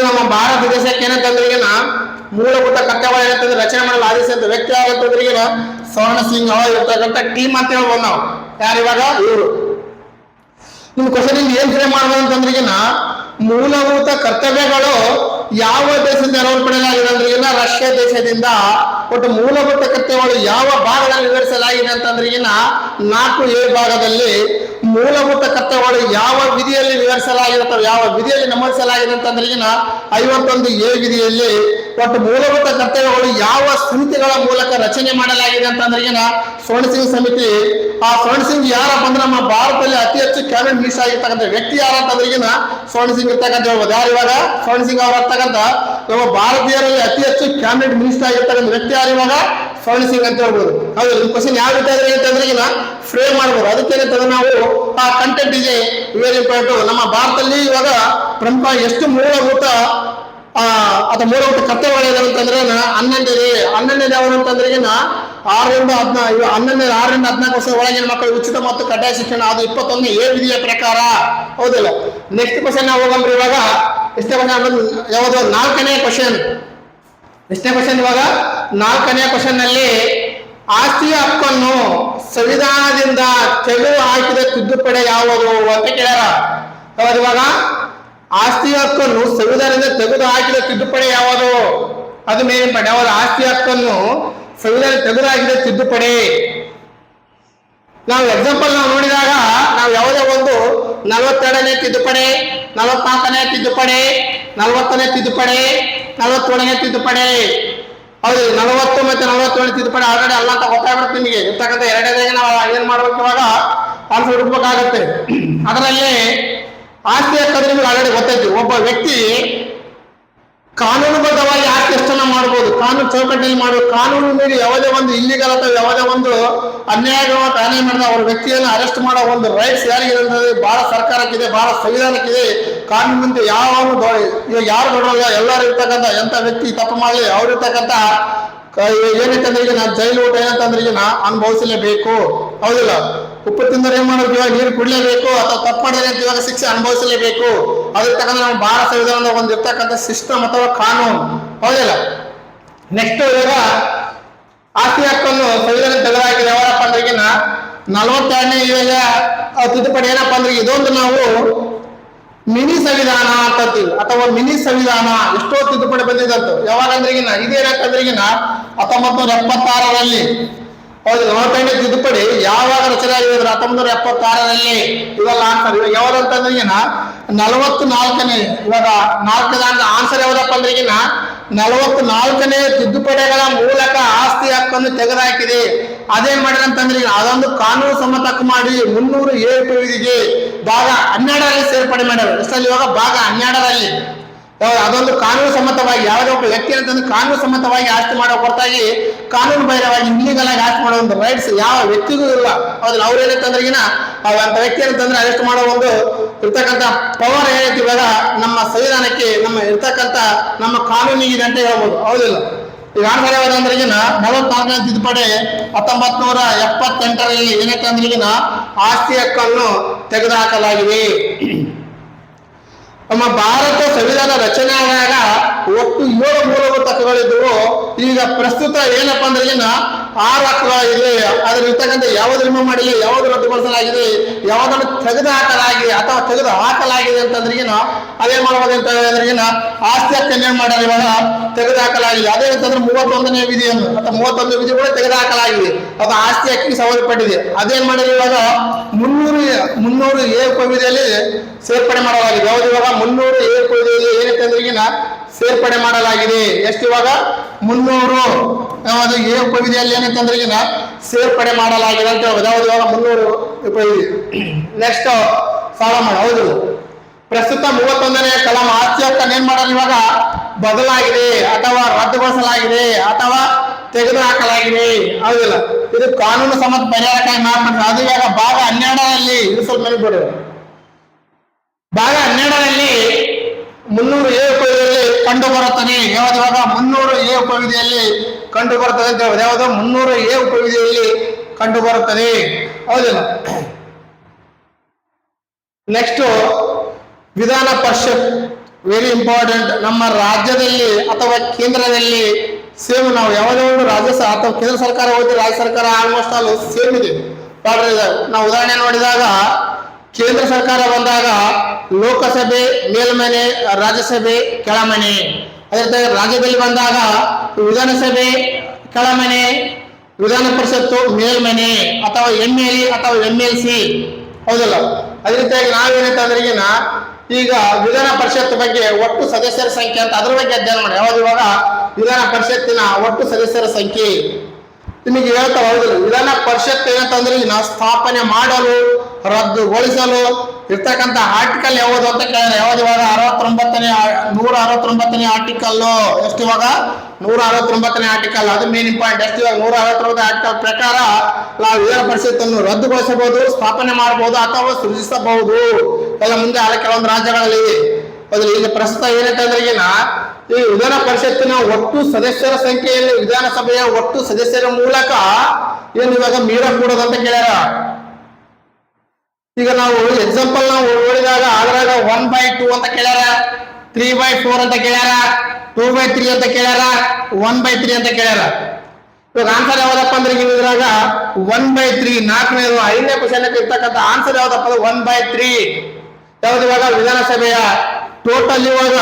ನಮ್ಮ ಭಾರತ ದೇಶಕ್ಕೆ ಏನಂತಂದ್ರಿಗಿನ ಮೂಲಭೂತ ಕರ್ತವ್ಯ ಏನಂತಂದ್ರೆ ರಚನೆ ಮಾಡಲು ಆದೇಶಿಸಿದ ವ್ಯಕ್ತಿ ಯಾರಂತಂದ್ರಿಗಿನ ಸ್ವರ್ಣ ಸಿಂಗ್ ಅವರು ಇರ್ತಕ್ಕಂಥ ಟೀಮ್ ಅಂತ ಹೇಳ್ಬೋದು ನಾವು. ಯಾರಿವಾಗ ಇವರು. ನಿಮ್ ಕ್ವಶನ್ ಏನ್ ಫ್ರೇಮ್ ಮಾಡ್ಬೋದು ಅಂತಂದ್ರಿಗಿನ ಮೂಲಭೂತ ಕರ್ತವ್ಯಗಳು ಯಾವ ದೇಶದಿಂದ ಎರವಲು ಪಡೆಯಲಾಗಿದೆ ಅಂದ್ರಿಗಿನ ರಷ್ಯಾ ದೇಶದಿಂದ. ಒಟ್ಟು ಮೂಲಭೂತ ಕರ್ತವ್ಯಗಳು ಯಾವ ಭಾಗದಲ್ಲಿ ವಿವರಿಸಲಾಗಿದೆ ಅಂತಂದ್ರಿಗಿನ 4A ಭಾಗದಲ್ಲಿ. ಮೂಲಭೂತ ಕರ್ತವ್ಯಗಳು ಯಾವ ವಿಧಿಯಲ್ಲಿ ವಿವರಿಸಲಾಗಿದೆ ಅಥವಾ ಯಾವ ವಿಧಿಯಲ್ಲಿ ನಮೂದಿಸಲಾಗಿದೆ ಅಂತಂದ್ರಿಗಿನ 51A ವಿಧಿಯಲ್ಲಿ. ಒಟ್ಟು ಮೂಲಭೂತ ಕರ್ತವ್ಯಗಳು ಯಾವ ಸಮಿತಿಗಳ ಮೂಲಕ ರಚನೆ ಮಾಡಲಾಗಿದೆ ಅಂತಂದ್ರಿಗಿನ ಸ್ವರ್ಣ ಸಿಂಗ್ ಸಮಿತಿ. ಆ ಸ್ವರ್ಣ ಸಿಂಗ್ ಯಾರಪ್ಪ ಅಂದ್ರೆ ನಮ್ಮ ಭಾರತದಲ್ಲಿ ಅತಿ ಹೆಚ್ಚು ಕ್ಯಾಬಿನೆಟ್ ಮಿನಿಸ್ಟರ್ ಆಗಿರ್ತಕ್ಕಂಥ ವ್ಯಕ್ತಿ ಯಾರಂತಂದ್ರಿಗಿನ ಸ್ವರ್ಣ ಸಿಂಗ್ ಇರ್ತಕ್ಕಂಥ ಹೇಳ್ಬೋದು. ಯಾರು ಇವಾಗ ಸ್ವರ್ಣ ಸಿಂಗ್ ಅವರು ಇರ್ತಕ್ಕಂಥ ನಮ್ಮ ಭಾರತೀಯರಲ್ಲಿ ಅತಿ ಹೆಚ್ಚು ಕ್ಯಾಬಿನೆಟ್ ಮಿನಿಸ್ಟರ್ ಆಗಿರ್ತಕ್ಕಂಥ ವ್ಯಕ್ತಿ ಯಾರು ಇವಾಗ ಸ್ವರ್ಣ ಸಿಂಗ್ ಅಂತ ಹೇಳ್ಬೋದು. ಹೌದು. ಈ ಕ್ವಶನ್ ಯಾವ ರೀತಿ ಆದ್ರೆ ಅಂತಂದ್ರಿಗಿನ ಫ್ರೇಮ್ ಮಾಡ್ಬೋದು. ಅದಕ್ಕೇನಂತಂದ್ರೆ ನಾವು ಆ ಕಂಟೆಂಟ್ ಇದೆ ವೆರಿ ಇಂಪಾರ್ಟೆಂಟ್. ನಮ್ಮ ಭಾರತದಲ್ಲಿ ಇವಾಗ ಪ್ರಮುಖ ಎಷ್ಟು ಮೂಲಭೂತ ಮೂಲಭೂತ ಕರ್ತವ್ಯಗಳು ಇದೆ ಅಂತಂದ್ರೆ 11 ಇದೆ. 11 ಯಾವುದು ಅಂತಂದ್ರಿಗಿನ 6ರಿಂದ 14 ವರ್ಷ ಒಳಗಿನ ಮಕ್ಕಳು ಉಚಿತ ಮತ್ತು ಕಡ್ಡಾಯ ಶಿಕ್ಷಣ. ಅದು 21A ವಿಧಿಯ ಪ್ರಕಾರ. ಹೌದಿಲ್ಲ. ನೆಕ್ಸ್ಟ್ ಕ್ವಶನ್ ನಾವು ಹೋಗಂಬ್ರಿ. ಇವಾಗ ಎಷ್ಟೇ ಕ್ವಶನ್ ಯಾವುದು 4ನೇ ಕ್ವಶನ್. ಎಷ್ಟನೇ ಕ್ವಶನ್ ಇವಾಗ 4ನೇ ಕ್ವಶನ್ ನಲ್ಲಿ ಆಸ್ತಿಯ ಹಕ್ಕನ್ನು ಸಂವಿಧಾನದಿಂದ ತೆಗೆದು ಹಾಕಿದ ತಿದ್ದುಪಡಿ ಯಾವುದು ಅಂತ ಕೇಳ್ಯಾರ. ಯಾವುದು ಇವಾಗ ಆಸ್ತಿ ಹಕ್ಕನ್ನು ಸಂವಿಧಾನದಿಂದ ತೆಗೆದು ಹಾಕಿದ ತಿದ್ದುಪಡಿ ಯಾವುದು? ಅದು ಮೇನ್ ಇಂಪಾರ್ಟೆಂಟ್. ಯಾವುದು ಆಸ್ತಿ ಹಕ್ಕನ್ನು ಸಂವಿಧಾನ ತೆಗೆದು ಹಾಕಿದ ತಿದ್ದುಪಡಿ? ನಾವು ಎಕ್ಸಾಂಪಲ್ ನೋಡಿದಾಗ ನಾವು ಯಾವುದೇ ಒಂದು 42ನೇ ತಿದ್ದುಪಡಿ, 44ನೇ ತಿದ್ದುಪಡಿ, 40ನೇ ತಿದ್ದುಪಡಿ, 41ನೇ ತಿದ್ದುಪಡಿ. ಹೌದು. 40 ಮತ್ತೆ 47 ತಿದ್ದುಪಡಿ ಆಲ್ರೆಡಿ ಅಲ್ಲ ಅಂತ ಗೊತ್ತಾಗ್ಬಿಡುತ್ತೆ ನಿಮಗೆ. ಇರ್ತಕ್ಕಂಥ ಎರಡನೇದಾಗಿ ನಾವು ಏನ್ ಮಾಡ್ಬೇಕು ಇವಾಗ ಆನ್ಸರ್ ಹುಡುಕ್ಬೇಕಾಗತ್ತೆ. ಅದರಲ್ಲಿ ಆಸ್ತಿ ಹಕ್ಕಂದ್ರೆ ನಿಮ್ಗೆ ಆಲ್ರೆಡಿ ಗೊತ್ತೈತಿ. ಒಬ್ಬ ವ್ಯಕ್ತಿ ಕಾನೂನುಬದ್ಧವಾಗಿ ಆಸ್ತಿ ಎಷ್ಟನ್ನ ಮಾಡ್ಬೋದು, ಕಾನೂನು ಚೌಕಟ್ಟಿನಲ್ಲಿ ಮಾಡಬೇಕು. ಕಾನೂನು ಮೀರಿ ಯಾವುದೇ ಒಂದು ಇಲ್ಲಿಗಲ್ ಅಥವಾ ಯಾವುದೇ ಒಂದು ಅನ್ಯಾಯ ಮಾಡಿದ ಅವ್ರ ವ್ಯಕ್ತಿಯನ್ನು ಅರೆಸ್ಟ್ ಮಾಡೋ ಒಂದು ರೈಟ್ಸ್ ಯಾರಿಗಿದೆ ಅಂದ್ರೆ ಬಹಳ ಸರ್ಕಾರಕ್ಕಿದೆ, ಬಹಳ ಸಂವಿಧಾನಕ್ಕಿದೆ. ಕಾನೂನಿಂದ ಇವಾಗ ಯಾರು ದೊಡ್ಡಲ್ಲ, ಎಲ್ಲರೂ ಇರ್ತಕ್ಕಂಥ ಎಂತ ವ್ಯಕ್ತಿ ತಪ್ಪು ಮಾಡಲಿ ಅವ್ರು ಇರ್ತಕ್ಕಂಥ ಏನಂತಂದ್ರೆ ಈಗ ನಾನು ಜೈಲು ಊಟ ಏನಂತಂದ್ರೆ ಈಗ ಅನುಭವಿಸಲೇಬೇಕು. ಹೌದಿಲ್ಲ. ಉಪ್ಪು ತಿಂದರೆ ಏನ್ ಮಾಡೋದು? ಇವಾಗ ನೀರು ಕುಡಿಲೇಬೇಕು. ಅಥವಾ ತಪ್ಪು ಮಾಡಿದ್ರೆ ಅಂತ ಇವಾಗ ಶಿಕ್ಷೆ ಅನುಭವಿಸಲೇಬೇಕು. ಅದ್ರ ತಕ್ಕಂಥ ನಮ್ಮ ಭಾರತ ಸಂವಿಧಾನದ ಒಂದು ಇರ್ತಕ್ಕಂಥ ಸಿಸ್ಟಮ್ ಅಥವಾ ಕಾನೂನು. ಹೌದಿಲ್ಲ. ನೆಕ್ಸ್ಟ್ ಇವಾಗ ಆಸ್ತಿ ಹಕ್ಕನ್ನು ಸಂವಿಧಾನ ತೆಗೆದಾಕಿದೆ ಯಾವಪ್ಪ ಅಂದ್ರೆ ಈಗಿನ 42ನೇ ಇವಾಗ ತಿದ್ದುಪಡಿ ಏನಪ್ಪಾ ಅಂದ್ರೆ ಇದೊಂದು ನಾವು ಮಿನಿ ಸಂವಿಧಾನ ಅಂತೀವಿ ಅಥವಾ ಮಿನಿ ಸಂವಿಧಾನ. ಎಷ್ಟೋ ತಿದ್ದುಪಡಿ ಬಂದಿದಂತ. ಯಾವಾಗ ಅಂದ್ರೆ ಈಗಿನ ಇದೇನಂತಂದ್ರೆ ಈಗಿನ 1976ರಲ್ಲಿ. ಹೌದು. 42ನೇ ತಿದ್ದುಪಡಿ ಯಾವಾಗ ರಚನೆ ಆಗಿದೆ ಅಂದ್ರೆ 1976ರಲ್ಲಿ. ಇವೆಲ್ಲ ಆನ್ಸರ್ ಇವಾಗ ಯಾವ್ದಂತಂದ್ರೆ ಈಗಿನ 44ನೇ ಇವಾಗ 4ನೇ ಆನ್ಸರ್ ಯಾವ್ದಪ್ಪ ಅಂದ್ರೆ ಈಗಿನ 44ನೇ ತಿದ್ದುಪಡಿಗಳ ಮೂಲಕ ಆಸ್ತಿ ಹಕ್ಕನ್ನು ತೆಗೆದುಹಾಕಿದೆ. ಅದೇನ್ ಮಾಡಿದೆ ಅಂತಂದ್ರೆ ಅದೊಂದು ಕಾನೂನು ಸಮ್ಮತ ಹಕ್ಕು ಮಾಡಿ 307 ವಿಧಿಗೆ ಭಾಗ 12ರಲ್ಲಿ ಸೇರ್ಪಡೆ ಮಾಡ್ಯಾರ. ಎಷ್ಟರಲ್ಲಿ ಇವಾಗ ಭಾಗ 12ರಲ್ಲಿ. ಅದೊಂದು ಕಾನೂನು ಸಮ್ಮತವಾಗಿ ಯಾವುದೇ ಒಬ್ಬ ವ್ಯಕ್ತಿ ಅಂತಂದ್ರೆ ಕಾನೂನು ಸಮ್ಮತವಾಗಿ ಆಸ್ತಿ ಮಾಡೋ ಹೊರತಾಗಿ ಕಾನೂನು ಬಹಿರವಾಗಿ ಇಲ್ಲಿಗಲ್ ಆಗಿ ಆಸ್ತಿ ಮಾಡೋ ಒಂದು ರೈಟ್ಸ್ ಯಾವ ವ್ಯಕ್ತಿಗೂ ಇಲ್ಲ. ಹೌದಿಲ್ಲ. ಅವ್ರು ಏನಂತಂದ್ರೆ ಈಗಿನ ಅಂತ ವ್ಯಕ್ತಿ ಏನಂತಂದ್ರೆ ಅರೆಸ್ಟ್ ಮಾಡೋ ಒಂದು ಇರ್ತಕ್ಕಂಥ ಪವರ್ ಏನೈತಿ ಇವಾಗ ನಮ್ಮ ಸಂವಿಧಾನಕ್ಕೆ ನಮ್ಮ ಇರ್ತಕ್ಕಂಥ ನಮ್ಮ ಕಾನೂನಿಗಿದೆ ಅಂತ ಹೇಳ್ಬೋದು. ಹೌದಿಲ್ಲ. ಈಗ ಆನ್ಸರ್ ಯಾವ್ದಂದ್ರೆ ಈಗಿನ 44ನೇ ತಿದ್ದುಪಡಿ 1978ರಲ್ಲಿ ಏನಂತಂದ್ರೆ ಈಗಿನ ಆಸ್ತಿ ಹಕ್ಕನ್ನು ತೆಗೆದುಹಾಕಲಾಗಿದೆ. ನಮ್ಮ ಭಾರತ ಸಂವಿಧಾನ ರಚನೆ ಆದಾಗ ಒಟ್ಟು 7 ಮೂಲಭೂತ ಹಕ್ಕುಗಳಿದ್ದವು. ಈಗ ಪ್ರಸ್ತುತ ಏನಪ್ಪಾ ಅಂದ್ರೆ ಈಗ 6 ಹಕ್ಕುಗಳಿದೆ. ಅದ್ರ ಇರ್ತಕ್ಕಂಥ ಯಾವ್ದು ರಿಮೂವ್ ಮಾಡಿಲ್ಲ, ಯಾವ್ದು ರದ್ದುಗೊಳಿಸಲಾಗಿದೆ, ಯಾವುದನ್ನು ತೆಗೆದು ಹಾಕಲಾಗಿದೆ ಅಥವಾ ತೆಗೆದು ಹಾಕಲಾಗಿದೆ ಅಂತಂದ್ರೆ ಈಗ ಅದೇನ್ ಮಾಡ್ಬೋದು ಅಂತ ಹೇಳಿದ್ರೆ ಈಗ ಆಸ್ತಿ ಹಕ್ಕನ್ನು ಏನ್ ಮಾಡ್ಯಾರ ಇವಾಗ ತೆಗೆದು ಹಾಕಲಾಗಿದೆ. ಅದೇ ಅಂತಂದ್ರೆ 31ನೇ ವಿಧಿಯನ್ನು ಅಥವಾ 31 ವಿಧಿ ಕೂಡ ತೆಗೆದು ಹಾಕಲಾಗಿದೆ, ಅದು ಆಸ್ತಿ ಹಕ್ಕಿಗೆ ಸಂಬಂಧಪಟ್ಟಿದೆ. ಅದೇನ್ ಮಾಡಿದ್ರೆ ಇವಾಗ 300A ಉಪವಿಧಿಯಲ್ಲಿ ಸೇರ್ಪಡೆ ಮಾಡಲಾಗಿದೆ. ಯಾವ್ದು ಇವಾಗ 300A ಉಪವಿಧಿಯಲ್ಲಿ ಏನಂತ ಅಂದ್ರೆ ಈಗ ಸೇರ್ಪಡೆ ಮಾಡಲಾಗಿದೆ. ಎಷ್ಟು ಇವಾಗ 300 ಯಾವುದು A ಉಪವಿಧಿಯಲ್ಲಿ ಏನಂತಂದ್ರೆ ಈಗ ಸೇರ್ಪಡೆ ಮಾಡಲಾಗಿದೆ ಅಂತ ಯಾವ್ದು ಇವಾಗ 300 ಉಪವಿಧಿ. ನೆಕ್ಸ್ಟ್ ಸಾಲ ಮಾಡಿ. ಹೌದು, ಪ್ರಸ್ತುತ 31ನೇ ಕಲಂ ಆಸ್ತಿ ಹಕ್ಕನ್ನು ಏನ್ ಮಾಡಲ್ಲ ಇವಾಗ ಬದಲಾಗಿದೆ ಅಥವಾ ರದ್ದುಗೊಳಿಸಲಾಗಿದೆ ಅಥವಾ ತೆಗೆದು ಹಾಕಲಾಗಿದೆ. ಹೌದಿಲ್ಲ, ಇದು ಕಾನೂನು ಸಮ್ಮತ ಪರಿಹಾರಕ್ಕಾಗಿ ಮಾರ್ಪಡಿಸ. ಅದು ಇವಾಗ ಭಾಗ 12ರಲ್ಲಿ ಇದು ಸ್ವಲ್ಪ ನೆನಪಿಡಿ. ಭಾಗ 12ರಲ್ಲಿ 300A ಉಪವಿಧಿಯಲ್ಲಿ ಕಂಡು ಬರುತ್ತದೆ. ಯಾವ್ದು ಇವಾಗ 300A ಉಪವಿಧಿಯಲ್ಲಿ ಕಂಡು ಬರುತ್ತದೆ ಅಂತ ಹೇಳೋದು. ಯಾವುದು 300A ಉಪವಿಧಿಯಲ್ಲಿ ಕಂಡು ಬರುತ್ತದೆ. ಹೌದಿಲ್ಲ. ನೆಕ್ಸ್ಟ್ ವಿಧಾನ ಪರಿಷತ್, ವೆರಿ ಇಂಪಾರ್ಟೆಂಟ್. ನಮ್ಮ ರಾಜ್ಯದಲ್ಲಿ ಅಥವಾ ಕೇಂದ್ರದಲ್ಲಿ ಸೇಮ್ ನಾವು ಯಾವುದೇ ಒಂದು ರಾಜ್ಯ ಅಥವಾ ಕೇಂದ್ರ ಸರ್ಕಾರ ಹೋದ್ರೆ ರಾಜ್ಯ ಸರ್ಕಾರ ಆಲ್ಮೋಸ್ಟ್ ಆಲ್ ಸೇಮ್ ಇದೆ. ನಾವು ಉದಾಹರಣೆ ನೋಡಿದಾಗ ಕೇಂದ್ರ ಸರ್ಕಾರ ಬಂದಾಗ ಲೋಕಸಭೆ ಮೇಲ್ಮನೆ, ರಾಜ್ಯಸಭೆ ಕೆಳಮನೆ. ಅದೇ ರಾಜ್ಯದಲ್ಲಿ ಬಂದಾಗ ವಿಧಾನಸಭೆ ಕೆಳಮನೆ, ವಿಧಾನ ಪರಿಷತ್ತು ಮೇಲ್ಮನೆ ಅಥವಾ MLA ಅಥವಾ MLC. ಹೌದಲ್ಲ. ಅದೇ ರೀತಿಯಾಗಿ ನಾವೇನಂತಂದ್ರೆ ಈಗ ವಿಧಾನ ಪರಿಷತ್ ಬಗ್ಗೆ ಒಟ್ಟು ಸದಸ್ಯರ ಸಂಖ್ಯೆ ಅಂತ ಅದ್ರ ಬಗ್ಗೆ ಅಧ್ಯಯನ ಮಾಡಿ. ಯಾವ್ದು ಇವಾಗ ವಿಧಾನ ಪರಿಷತ್ತಿನ ಒಟ್ಟು ಸದಸ್ಯರ ಸಂಖ್ಯೆ ನಿಮಗೆ ಹೇಳ್ತಾ. ಹೌದಿಲ್ಲ, ವಿಧಾನ ಪರಿಷತ್ ಏನಂತಂದ್ರೆ ಸ್ಥಾಪನೆ ಮಾಡಲು ರದ್ದುಗೊಳಿಸಲು ಇರ್ತಕ್ಕಂಥ ಆರ್ಟಿಕಲ್ ಯಾವುದು ಅಂತ ಕೇಳಿದ್ರೆ ಯಾವ್ದು ಇವಾಗ 169ನೇ ಆರ್ಟಿಕಲ್. ಎಷ್ಟು ಇವಾಗ 169ನೇ ಆರ್ಟಿಕಲ್. ಅದು ಮೇನ್ ಇಂಪಾರ್ಟೆಂಟ್. ಎಷ್ಟು ಇವಾಗ 169 ಆರ್ಟಿಕಲ್ ಪ್ರಕಾರ ನಾವು ವಿಧಾನ ಪರಿಷತ್ತನ್ನು ರದ್ದುಗೊಳಿಸಬಹುದು, ಸ್ಥಾಪನೆ ಮಾಡಬಹುದು ಅಥವಾ ಸೃಜಿಸಬಹುದು. ಎಲ್ಲ ಮುಂದೆ ಕೆಲವೊಂದು ರಾಜ್ಯಗಳಲ್ಲಿ ಹೌದಿಲ್ಲ. ಈಗ ಪ್ರಸ್ತುತ ಏನಂತಂದ್ರೆ ಈ ವಿಧಾನ ಪರಿಷತ್ತಿನ ಒಟ್ಟು ಸದಸ್ಯರ ಸಂಖ್ಯೆಯಲ್ಲಿ ವಿಧಾನಸಭೆಯ ಒಟ್ಟು ಸದಸ್ಯರ ಮೂಲಕ ಏನು ಇವಾಗ ಮೀರಕೂಡದು ಅಂತ ಕೇಳ್ಯಾರ. ಈಗ ನಾವು ಎಕ್ಸಾಂಪಲ್ ನಾವು ನೋಡಿದಾಗ ಅದ್ರಾಗ 1/2 ಅಂತ ಕೇಳ್ಯಾರ, 3/4 ಅಂತ ಕೇಳ್ಯಾರ, 2/3 ಅಂತ ಕೇಳ್ಯಾರ, 1/3 ಅಂತ ಕೇಳ್ಯಾರ. ಇವಾಗ ಆನ್ಸರ್ ಯಾವ್ದಪ್ಪ ಅಂದ್ರೆ ಇದ್ರಾಗ 1/3 4ನೇದು 5ನೇ ಕ್ವಶನ್ ಇರ್ತಕ್ಕಂಥ ಆನ್ಸರ್ ಯಾವ್ದಪ್ಪ ಅಂದ್ರೆ 1/3. ಯಾವ್ದು ಇವಾಗ ವಿಧಾನಸಭೆಯ ಟೋಟಲ್ ಇವಾಗ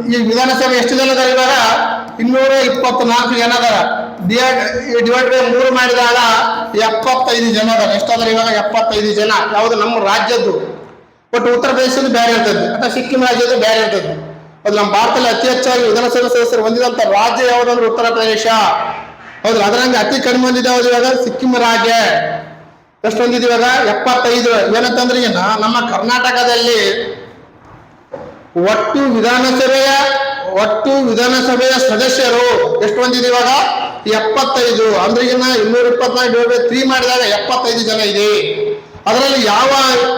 ಈ ವಿಧಾನಸಭೆ ಎಷ್ಟು ಜನ ಇದಾರೆ ಇವಾಗ 224 ಜನ ಅದಾರ. ಡಿವೈಡ್ ಬೈ 3 ಮಾಡಿದಾಗ 75 ಜನ ಅದಾರ. ಎಷ್ಟಾದ್ರೆ ಇವಾಗ 75 ಜನ. ಯಾವ್ದು ನಮ್ಮ ರಾಜ್ಯದ್ದು. ಬಟ್ ಉತ್ತರ ಪ್ರದೇಶದ್ದು ಬೇರೆ ಇರ್ತದೆ ಅಥವಾ ಸಿಕ್ಕಿಂ ರಾಜ್ಯದ್ದು ಬೇರೆ ಇರ್ತದೆ. ಅದು ನಮ್ಮ ಭಾರತದಲ್ಲಿ ಅತಿ ಹೆಚ್ಚಾಗಿ ವಿಧಾನಸಭೆ ಸದಸ್ಯರು ಹೊಂದಿದಂತ ರಾಜ್ಯ ಯಾವ್ದಂದ್ರೆ ಉತ್ತರ ಪ್ರದೇಶ. ಹೌದು, ಅದರಂಗೆ ಅತಿ ಕಡಿಮೆ ಹೊಂದಿದೆ ಯಾವ್ದು ಇವಾಗ ಸಿಕ್ಕಿಂ ರಾಜ್ಯ. ಎಷ್ಟು ಹೊಂದಿದೆ ಇವಾಗ 75. ಏನಂತಂದ್ರೆ ನಮ್ಮ ಕರ್ನಾಟಕದಲ್ಲಿ ಒಟ್ಟು ವಿಧಾನಸಭೆಯ ಸದಸ್ಯರು ಎಷ್ಟು ಹೊಂದಿದೆ ಇವಾಗ 75. ಅಂದ್ರೆ 224/3 ಮಾಡಿದಾಗ 75 ಜನ ಇದೆ. ಅದರಲ್ಲಿ ಯಾವ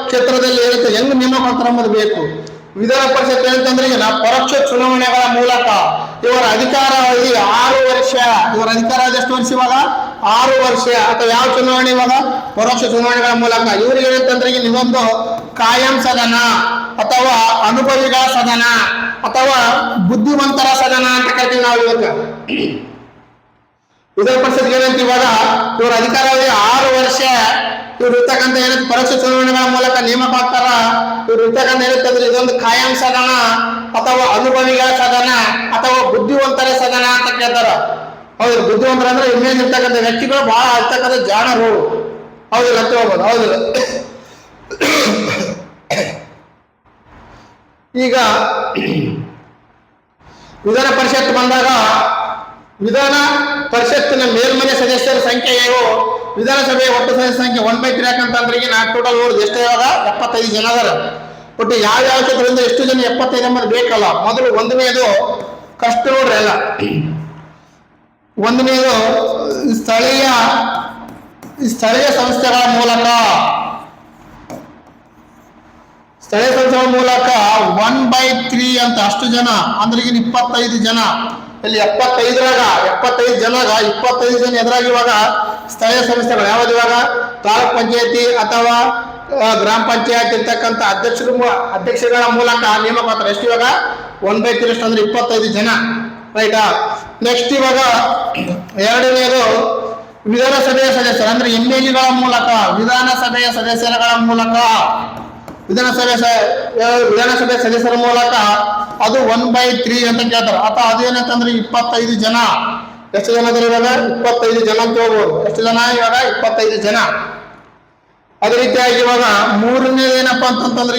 ಕ್ಷೇತ್ರದಲ್ಲಿ ಏನಂತ ಹೆಂಗ್ ನೇಮಕ ಮಾಡ್ತಾರೆ ಅನ್ನೋದು ಬೇಕು. ವಿಧಾನ ಪರಿಷತ್ ಏನಂತಂದ್ರೆ ಪರೋಕ್ಷ ಚುನಾವಣೆಗಳ ಮೂಲಕ ಇವರ ಅಧಿಕಾರ ಅವಧಿ 6 ವರ್ಷ. ಇವರ ಅಧಿಕಾರ ಎಷ್ಟು ವರ್ಷ ಇವಾಗ 6 ವರ್ಷ. ಅಥವಾ ಯಾವ ಚುನಾವಣೆ ಇವಾಗ ಪರೋಕ್ಷ ಚುನಾವಣೆಗಳ ಮೂಲಕ. ಇವ್ರಿಗೆ ಏನಂತಂದ್ರೆ ನೀವೊಂದು ಕಾಯಂ ಸದನ ಅಥವಾ ಅನುಭವಿಗಳ ಸದನ ಅಥವಾ ಬುದ್ಧಿವಂತರ ಸದನ ಅಂತ ಕರಿತೀವಿ ನಾವು. ಇವಾಗ ವಿಧಾನ ಪರಿಷತ್ಗೆ ಏನಂತ ಇವಾಗ ಇವರ ಅಧಿಕಾರಾವಧಿ 6 ವರ್ಷ. ಇವ್ರು ಇರ್ತಕ್ಕಂಥ ಏನಂತ ಪರೋಕ್ಷ ಚುನಾವಣೆಗಳ ಮೂಲಕ ನೇಮಕ ಆಗ್ತಾರ. ಇವ್ರು ಇರ್ತಕ್ಕಂಥ ಏನಂತಂದ್ರೆ ಇದೊಂದು ಕಾಯಂ ಸದನ ಅಥವಾ ಅನುಭವಿಗಳ ಸದನ ಅಥವಾ ಬುದ್ಧಿವಂತರ ಸದನ ಅಂತ ಕೇಳ್ತಾರ. ಹೌದು, ಬುದ್ಧಿವಂತರ ಅಂದ್ರೆ ಇಮೇಜ್ ಇರ್ತಕ್ಕಂಥ ವ್ಯಕ್ತಿಗಳು ಬಹಳ ಇರ್ತಕ್ಕಂಥ ಜಾಣರು. ಹೌದಿಲ್ಲ ಅಂತ ಹೋಗ್ಬೋದು. ಹೌದಿಲ್ಲ. ಈಗ ವಿಧಾನ ಪರಿಷತ್ ಬಂದಾಗ ವಿಧಾನ ಪರಿಷತ್ತಿನ ಮೇಲ್ಮನೆ ಸದಸ್ಯರ ಸಂಖ್ಯೆ ಏನು? ವಿಧಾನಸಭೆಯ ಒಟ್ಟು ಸದಸ್ಯರ ಸಂಖ್ಯೆ 1/3 ಯಾಕಂತಂದ್ರೆ ಟೋಟಲ್ ನೋಡಿದ್ರೆ ಎಷ್ಟು ಇವಾಗ 75 ಜನ ಅದಾರ. ಒಟ್ಟು ಯಾವ ಕ್ಷೇತ್ರದಿಂದ ಎಷ್ಟು ಜನ 75 ಎಂಬುದು ಬೇಕಲ್ಲ. ಮೊದಲು ಒಂದನೇದು ಕಷ್ಟ ನೋಡ್ರಿ ಎಲ್ಲ. ಒಂದನೇದು ಸ್ಥಳೀಯ ಸಂಸ್ಥೆಗಳ ಮೂಲಕ 1/3 ಅಂತ ಅಷ್ಟು ಜನ ಅಂದ್ರೆ 25 ಜನ. ಇಲ್ಲಿ 75 ಜನಾಗ 25 ಜನ ಎದುರಾಗಿ ಇವಾಗ ಸ್ಥಳೀಯ ಸಂಸ್ಥೆಗಳು ಯಾವ್ದು ಇವಾಗ ತಾಲೂಕ್ ಪಂಚಾಯತಿ ಅಥವಾ ಗ್ರಾಮ ಪಂಚಾಯತ್ ಇರ್ತಕ್ಕಂಥ ಅಧ್ಯಕ್ಷಗಳ ಮೂಲಕ ನೇಮಕ ಮಾಡ್ತಾರೆ. ಎಷ್ಟು ಇವಾಗ 1/3 ಅಂದ್ರೆ 25 ಜನ. ರೈಟಾ? ನೆಕ್ಸ್ಟ್ ಇವಾಗ ಎರಡನೇದು ವಿಧಾನಸಭೆಯ ಸದಸ್ಯರು ಅಂದ್ರೆ MLA ಮೂಲಕ ವಿಧಾನಸಭೆಯ ಸದಸ್ಯರುಗಳ ಮೂಲಕ ವಿಧಾನಸಭೆ ಸದಸ್ಯರ ಮೂಲಕ ಅದು 1/3 ಅಂತ ಕೇಳ್ತಾರೆ. ಅಥವಾ ಅದೇನಂತಂದ್ರೆ 25 ಜನ. ಎಷ್ಟು ಜನ ಇದ್ದಾರೆ ಇವಾಗ? 25 ಜನ ಅಂತ ಹೇಳ್ಬೋದು. ಎಷ್ಟು ಜನ ಇವಾಗ? 25 ಜನ. ಅದೇ ರೀತಿಯಾಗಿ ಇವಾಗ ಮೂರನೇದು ಏನಪ್ಪಾ ಅಂತಂದ್ರೆ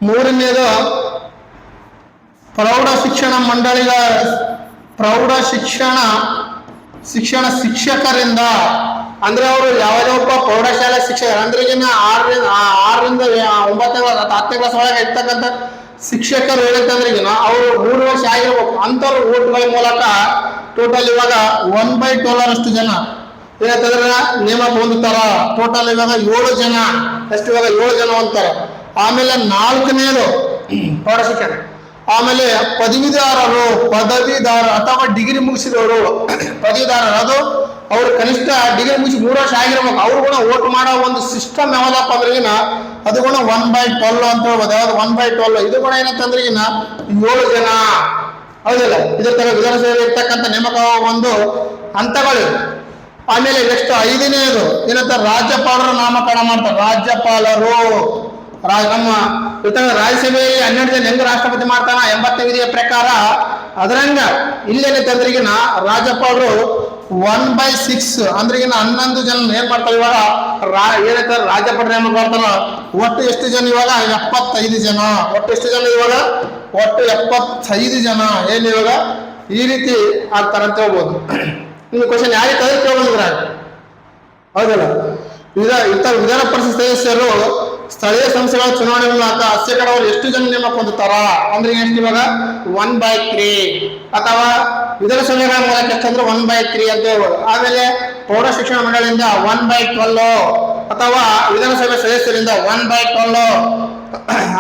ಮೂರನೇದು ಪ್ರೌಢ ಶಿಕ್ಷಣ ಮಂಡಳಿಗಳ ಪ್ರೌಢ ಶಿಕ್ಷಕರಿಂದ ಅಂದ್ರೆ ಅವರು ಯಾವುದೇ ಒಬ್ಬ ಪ್ರೌಢಶಾಲಾ ಶಿಕ್ಷಕರು ಅಂದ್ರೆ 6ರಿಂದ 9ನೇ ಕ್ಲಾಸ್ ಅಥವಾ 10ನೇ ಕ್ಲಾಸ್ ಒಳಗೆ ಇರ್ತಕ್ಕಂಥ ಶಿಕ್ಷಕರು ಏನಂತಂದ್ರೆ ಅವರು 3 ವರ್ಷ ಆಗಿರ್ಬೇಕು ಅಂತವ್ರು ಓಟ್ಗಳ ಮೂಲಕ ಟೋಟಲ್ ಇವಾಗ 1/12 ಅಷ್ಟು ಜನ ಏನಂತಂದ್ರೆ ನೇಮಕ ಹೊಂದುತ್ತಾರ. ಟೋಟಲ್ ಇವಾಗ 7 ಜನ. ಎಷ್ಟು ಇವಾಗ? 7 ಜನ ಅಂತಾರ. ಆಮೇಲೆ 4ನೇದು ಪ್ರೌಢ ಶಿಕ್ಷಣ. ಆಮೇಲೆ ಪದವೀಧರ ಅಥವಾ ಡಿಗ್ರಿ ಮುಗಿಸಿದವರು ಪದವೀಧರರು ಅದು ಅವ್ರು ಕನಿಷ್ಠ ಡಿಗ್ರಿ ಮುಗಿಸಿ 3 ವರ್ಷ ಆಗಿರ್ಬೇಕು. ಅವ್ರು ಕೂಡ ವೋಟ್ ಮಾಡೋ ಒಂದು ಸಿಸ್ಟಮ್ ಯಾವ್ದಪ್ಪ ಅಂದ್ರೆ ಅದು ಕೂಡ 1/12 ಅಂತ ಹೇಳ್ಬೋದು. ಯಾವ್ದು? 1/12. ಇದು ಕೂಡ ಏನಂತಂದ್ರೆ 7 ಜನ. ಹೌದಿಲ್ಲ? ಇದ್ರ ತರ ವಿಧಾನಸಭೆ ಇರ್ತಕ್ಕಂಥ ನೇಮಕ ಒಂದು ಹಂತಗಳು. ಆಮೇಲೆ ನೆಕ್ಸ್ಟ್ 5ನೇದು ಏನಂತ ರಾಜ್ಯಪಾಲರು ನಾಮಕರಣ ಮಾಡ್ತಾರೆ. ರಾಜ್ಯಪಾಲರು ನಮ್ಮ ರಾಜ್ಯಸಭೆಯಲ್ಲಿ 12 ಜನ ಹೆಂಗ ರಾಷ್ಟ್ರಪತಿ ಮಾಡ್ತಾನ 80ನೇ ವಿಧಿಯ ಪ್ರಕಾರ ಅದರಂಗ ಇಲ್ಲೇನಂತಂದ್ರೆ ರಾಜ್ಯಪಾಲರು 1/6 ಅಂದ್ರೆ 11 ಜನ ಏನ್ ಮಾಡ್ತಾರೆ ಇವಾಗ ಏನಂತಾರೆ ರಾಜ್ಯಪಾಲ ನೇಮಕ ಮಾಡ್ತಾನ. ಒಟ್ಟು ಎಷ್ಟು ಜನ ಇವಾಗ? 75 ಜನ. ಒಟ್ಟು ಎಷ್ಟು ಜನ ಇವಾಗ? ಒಟ್ಟು 75 ಜನ ಏನ್ ಇವಾಗ ಈ ರೀತಿ ಆಗ್ತಾರಂತ ಹೇಳ್ಬೋದು. ನಿಮ್ಗೆ ಕ್ವಶನ್ ಯಾರಿಗೆ ಕೇಳ್ಬಂದ್ರ? ಹೌದಲ್ಲ? ವಿಧಾನ ಪರಿಷತ್ ಸದಸ್ಯರು ಸ್ಥಳೀಯ ಸಂಸ್ಥೆಗಳ ಚುನಾವಣೆ ಮೂಲಕ ಶೇಕಡಾವಾರು ಎಷ್ಟು ಜನ ನೇಮಕ ಹೊಂದುತ್ತಾರ ಅಂದ್ರೆ ಎಷ್ಟು ಇವಾಗ? 1/3. ಅಥವಾ ವಿಧಾನಸಭೆಗಳ ಮೂಲಕ ಎಷ್ಟಂದ್ರೆ 1/3 ಅಂತ ಹೇಳ್ಬೋದು. ಆಮೇಲೆ ಪ್ರೌಢ ಶಿಕ್ಷಣ ಮಂಡಳಿಯಿಂದ 1/12 ಅಥವಾ ವಿಧಾನಸಭೆ ಸದಸ್ಯರಿಂದ 1/12.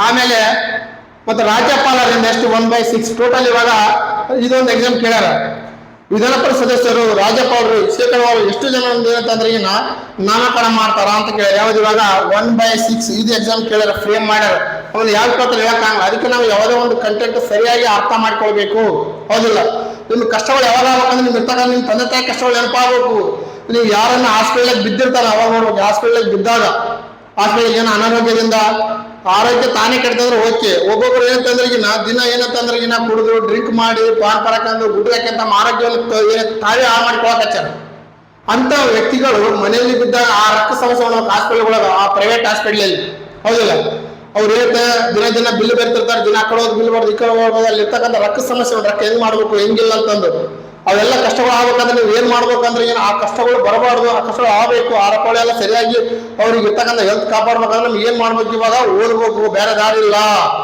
ಆಮೇಲೆ ಮತ್ತೆ ರಾಜ್ಯಪಾಲರಿಂದ ಎಷ್ಟು? 1/6. ಟೋಟಲ್ ಇವಾಗ ಇದೊಂದು ಎಕ್ಸಾಮ್ ಕೇಳ್ಯಾರ. ವಿಧಾನ ಪರಿಷತ್ ಸದಸ್ಯರು ರಾಜ್ಯಪಾಲರು ಶೇಕಡಾವಾರು ಎಷ್ಟು ಜನ ಅಂತಂದ್ರೆ ನಾಮಕರಣ ಮಾಡ್ತಾರ ಅಂತ ಕೇಳಿ. ಯಾವ್ದು ಇವಾಗ? 1/6. ಇದು ಎಕ್ಸಾಮ್ ಕೇಳ್ಯಾರ, ಫ್ರೇಮ್ ಮಾಡ್ಯಾರ. ಆಮೇಲೆ ಯಾವ ಕೇಳ್ತಾರೆ ಹೇಳಕ್ಕಾಗಲ್ಲ. ಅದಕ್ಕೆ ನಾವು ಯಾವುದೇ ಒಂದು ಕಂಟೆಂಟ್ ಸರಿಯಾಗಿ ಅರ್ಥ ಮಾಡ್ಕೊಳ್ಬೇಕು. ಹೌದಿಲ್ಲ? ನಿಮ್ ಕಷ್ಟಗಳು ಯಾವಾಗ ಆಗ್ಬೇಕಂದ್ರೆ ನಿಮ್ ತಂದೆ ತಾಯಿ ಕಷ್ಟಗಳು ನೆನಪಾಗಬೇಕು. ನೀವು ಯಾರನ್ನ ಹಾಸ್ಪಿಟಲ್ ಬಿದ್ದಿರ್ತಾರ ಅವಾಗ ನೋಡ್ಬೇಕು. ಹಾಸ್ಪಿಟಲ್ ಬಿದ್ದಾಗ ಹಾಸ್ಪಿಟಲ್ ಏನೋ ಅನಾರೋಗ್ಯದಿಂದ ಆರೋಗ್ಯ ತಾನೇ ಕೆಡ್ತಂದ್ರೆ ಓಕೆ. ಒಬ್ಬೊಬ್ರು ಏನಂತಂದ್ರೆ ದಿನ ಏನಂತಂದ್ರೆ ಕುಡಿದು ಡ್ರಿಂಕ್ ಮಾಡಿ ಪಾನ್ ಪರಕಂದು ಗುಡ್ಡಾಕಂತ ಆರೋಗ್ಯವನ್ನು ತಾವೇ ಹಾಳು ಮಾಡ್ಕೊಳಕ್ ಹಚ್ಚಾರ. ಅಂತ ವ್ಯಕ್ತಿಗಳು ಮನೆಯಲ್ಲಿ ಬಿದ್ದಾಗ ಆ ರಕ್ತ ಸಮಸ್ಯೆ ಹಾಸ್ಪಿಟಲ್ಗಳಾಗ ಆ ಪ್ರೈವೇಟ್ ಹಾಸ್ಪಿಟಲ್ ಹೌದಿಲ್ಲ? ಅವ್ರು ದಿನ ಬಿಲ್ ಬರ್ತಿರ್ತಾರೆ. ದಿನ ಕಡೋದು ಬಿಲ್ ಬರ್ದು ಈ ಕಡೆ ಹೋಗೋದು ಅಲ್ಲಿ ಇರ್ತಕ್ಕಂಥ ರಕ್ತ ಸಮಸ್ಯೆ ರೊಕ್ಕ ಹೆಂಗ್ ಮಾಡ್ಬೇಕು ಹೆಂಗಿಲ್ಲ ಅಂತಂದು ಅವೆಲ್ಲ ಕಷ್ಟಗಳು ಆಗ್ಬೇಕಂದ್ರೆ ನೀವು ಏನ್ ಮಾಡ್ಬೇಕಂದ್ರೆ ಆ ಕಷ್ಟಗಳು ಬರಬಾರ್ದು. ಆ ಕಷ್ಟಗಳು ಆಗ್ಬೇಕು. ಆ ರೊಕ್ಕ ಎಲ್ಲ ಸರಿಯಾಗಿ ಅವ್ರಿಗೆ ಇರ್ತಕ್ಕಂಥ ಹೆಲ್ತ್ ಕಾಪಾಡ್ಬೇಕಂದ್ರೆ ನಮ್ಗೆ ಏನ್ ಮಾಡ್ಬೇಕು ಇವಾಗ? ಓದ್ಬೇಕು, ಬೇರೆ ದಾರಿ ಇಲ್ಲ.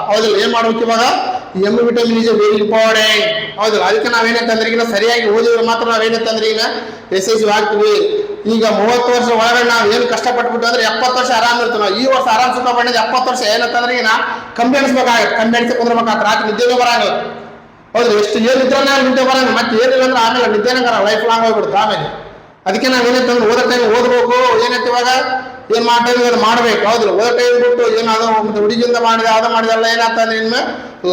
ಹೌದಿಲ್ಲ? ಏನ್ ಮಾಡ್ಬೇಕು ಇವಾಗ? Vitamin is very important. ಹೌದಿಲ್ಲ? ಅದಕ್ಕೆ ನಾವೇನಂತಂದ್ರೆ ಸರಿಯಾಗಿ ಓದಿದ್ರೆ ಮಾತ್ರ ನಾವೇನಂತಂದ್ರೆ ಯಶಸ್ವಿ ಆಗ್ತೀವಿ. ಈಗ 30 ವರ್ಷ ಒಳಗಡೆ ನಾವು ಏನು ಕಷ್ಟಪಟ್ಬಿಟ್ಟು ಅಂದ್ರೆ 70 ವರ್ಷ ಆರಾಮ್ ಇರ್ತೀವಿ. ನಾವು ಈ ವರ್ಷ ಆರಾಮ್ ಸುಖ ಪಡೆದ 70 ವರ್ಷ ಏನಂತಂದ್ರೆ ಕಂಬಿ ಅಣಿಸ್ಬೇಕಾಗತ್ತೆ. ಕಂಬಿ ಅಣಿಸಿ ಕುಂದ್ರಬೇಕಾಗತ್ತೆ. ರಾತ್ರಿ ನಿದ್ದೆಗೆ ಬರಂಗಿಲ್ಲ. ಹೌದು? ಎಷ್ಟು ಏನಿದ್ರೆ ನಿದ್ದೆ ಬರಂಗ ಮತ್ತೆ ಏನಿಲ್ಲ ಅಂದ್ರೆ ಆಮೇಲೆ ನಿದ್ದೆನ ಲೈಫ್ ಲಾಂಗ್ ಹೋಗ್ಬಿಡುತ್ತೆ ಆಮೇಲೆ. ಅದಕ್ಕೆ ನಾವ್ ಏನಂತಂದ್ರೆ ಓದೋ ಟೈಮ್ ಓದ್ಬೇಕು. ಏನಂತ ಇವಾಗ ಏನ್ ಮಾಡ್ಬೇಕು. ಹೌದಿಲ್ಲ? ಓದೋ ಟೈಮ್ ಬಿಟ್ಟು ಏನಾದ್ರು ಮತ್ತೆ ಹುಡುಗಿಯಿಂದ ಮಾಡಿದೆ ಅದು ಮಾಡಿದಲ್ಲ ಏನಾಗ್ತದೆ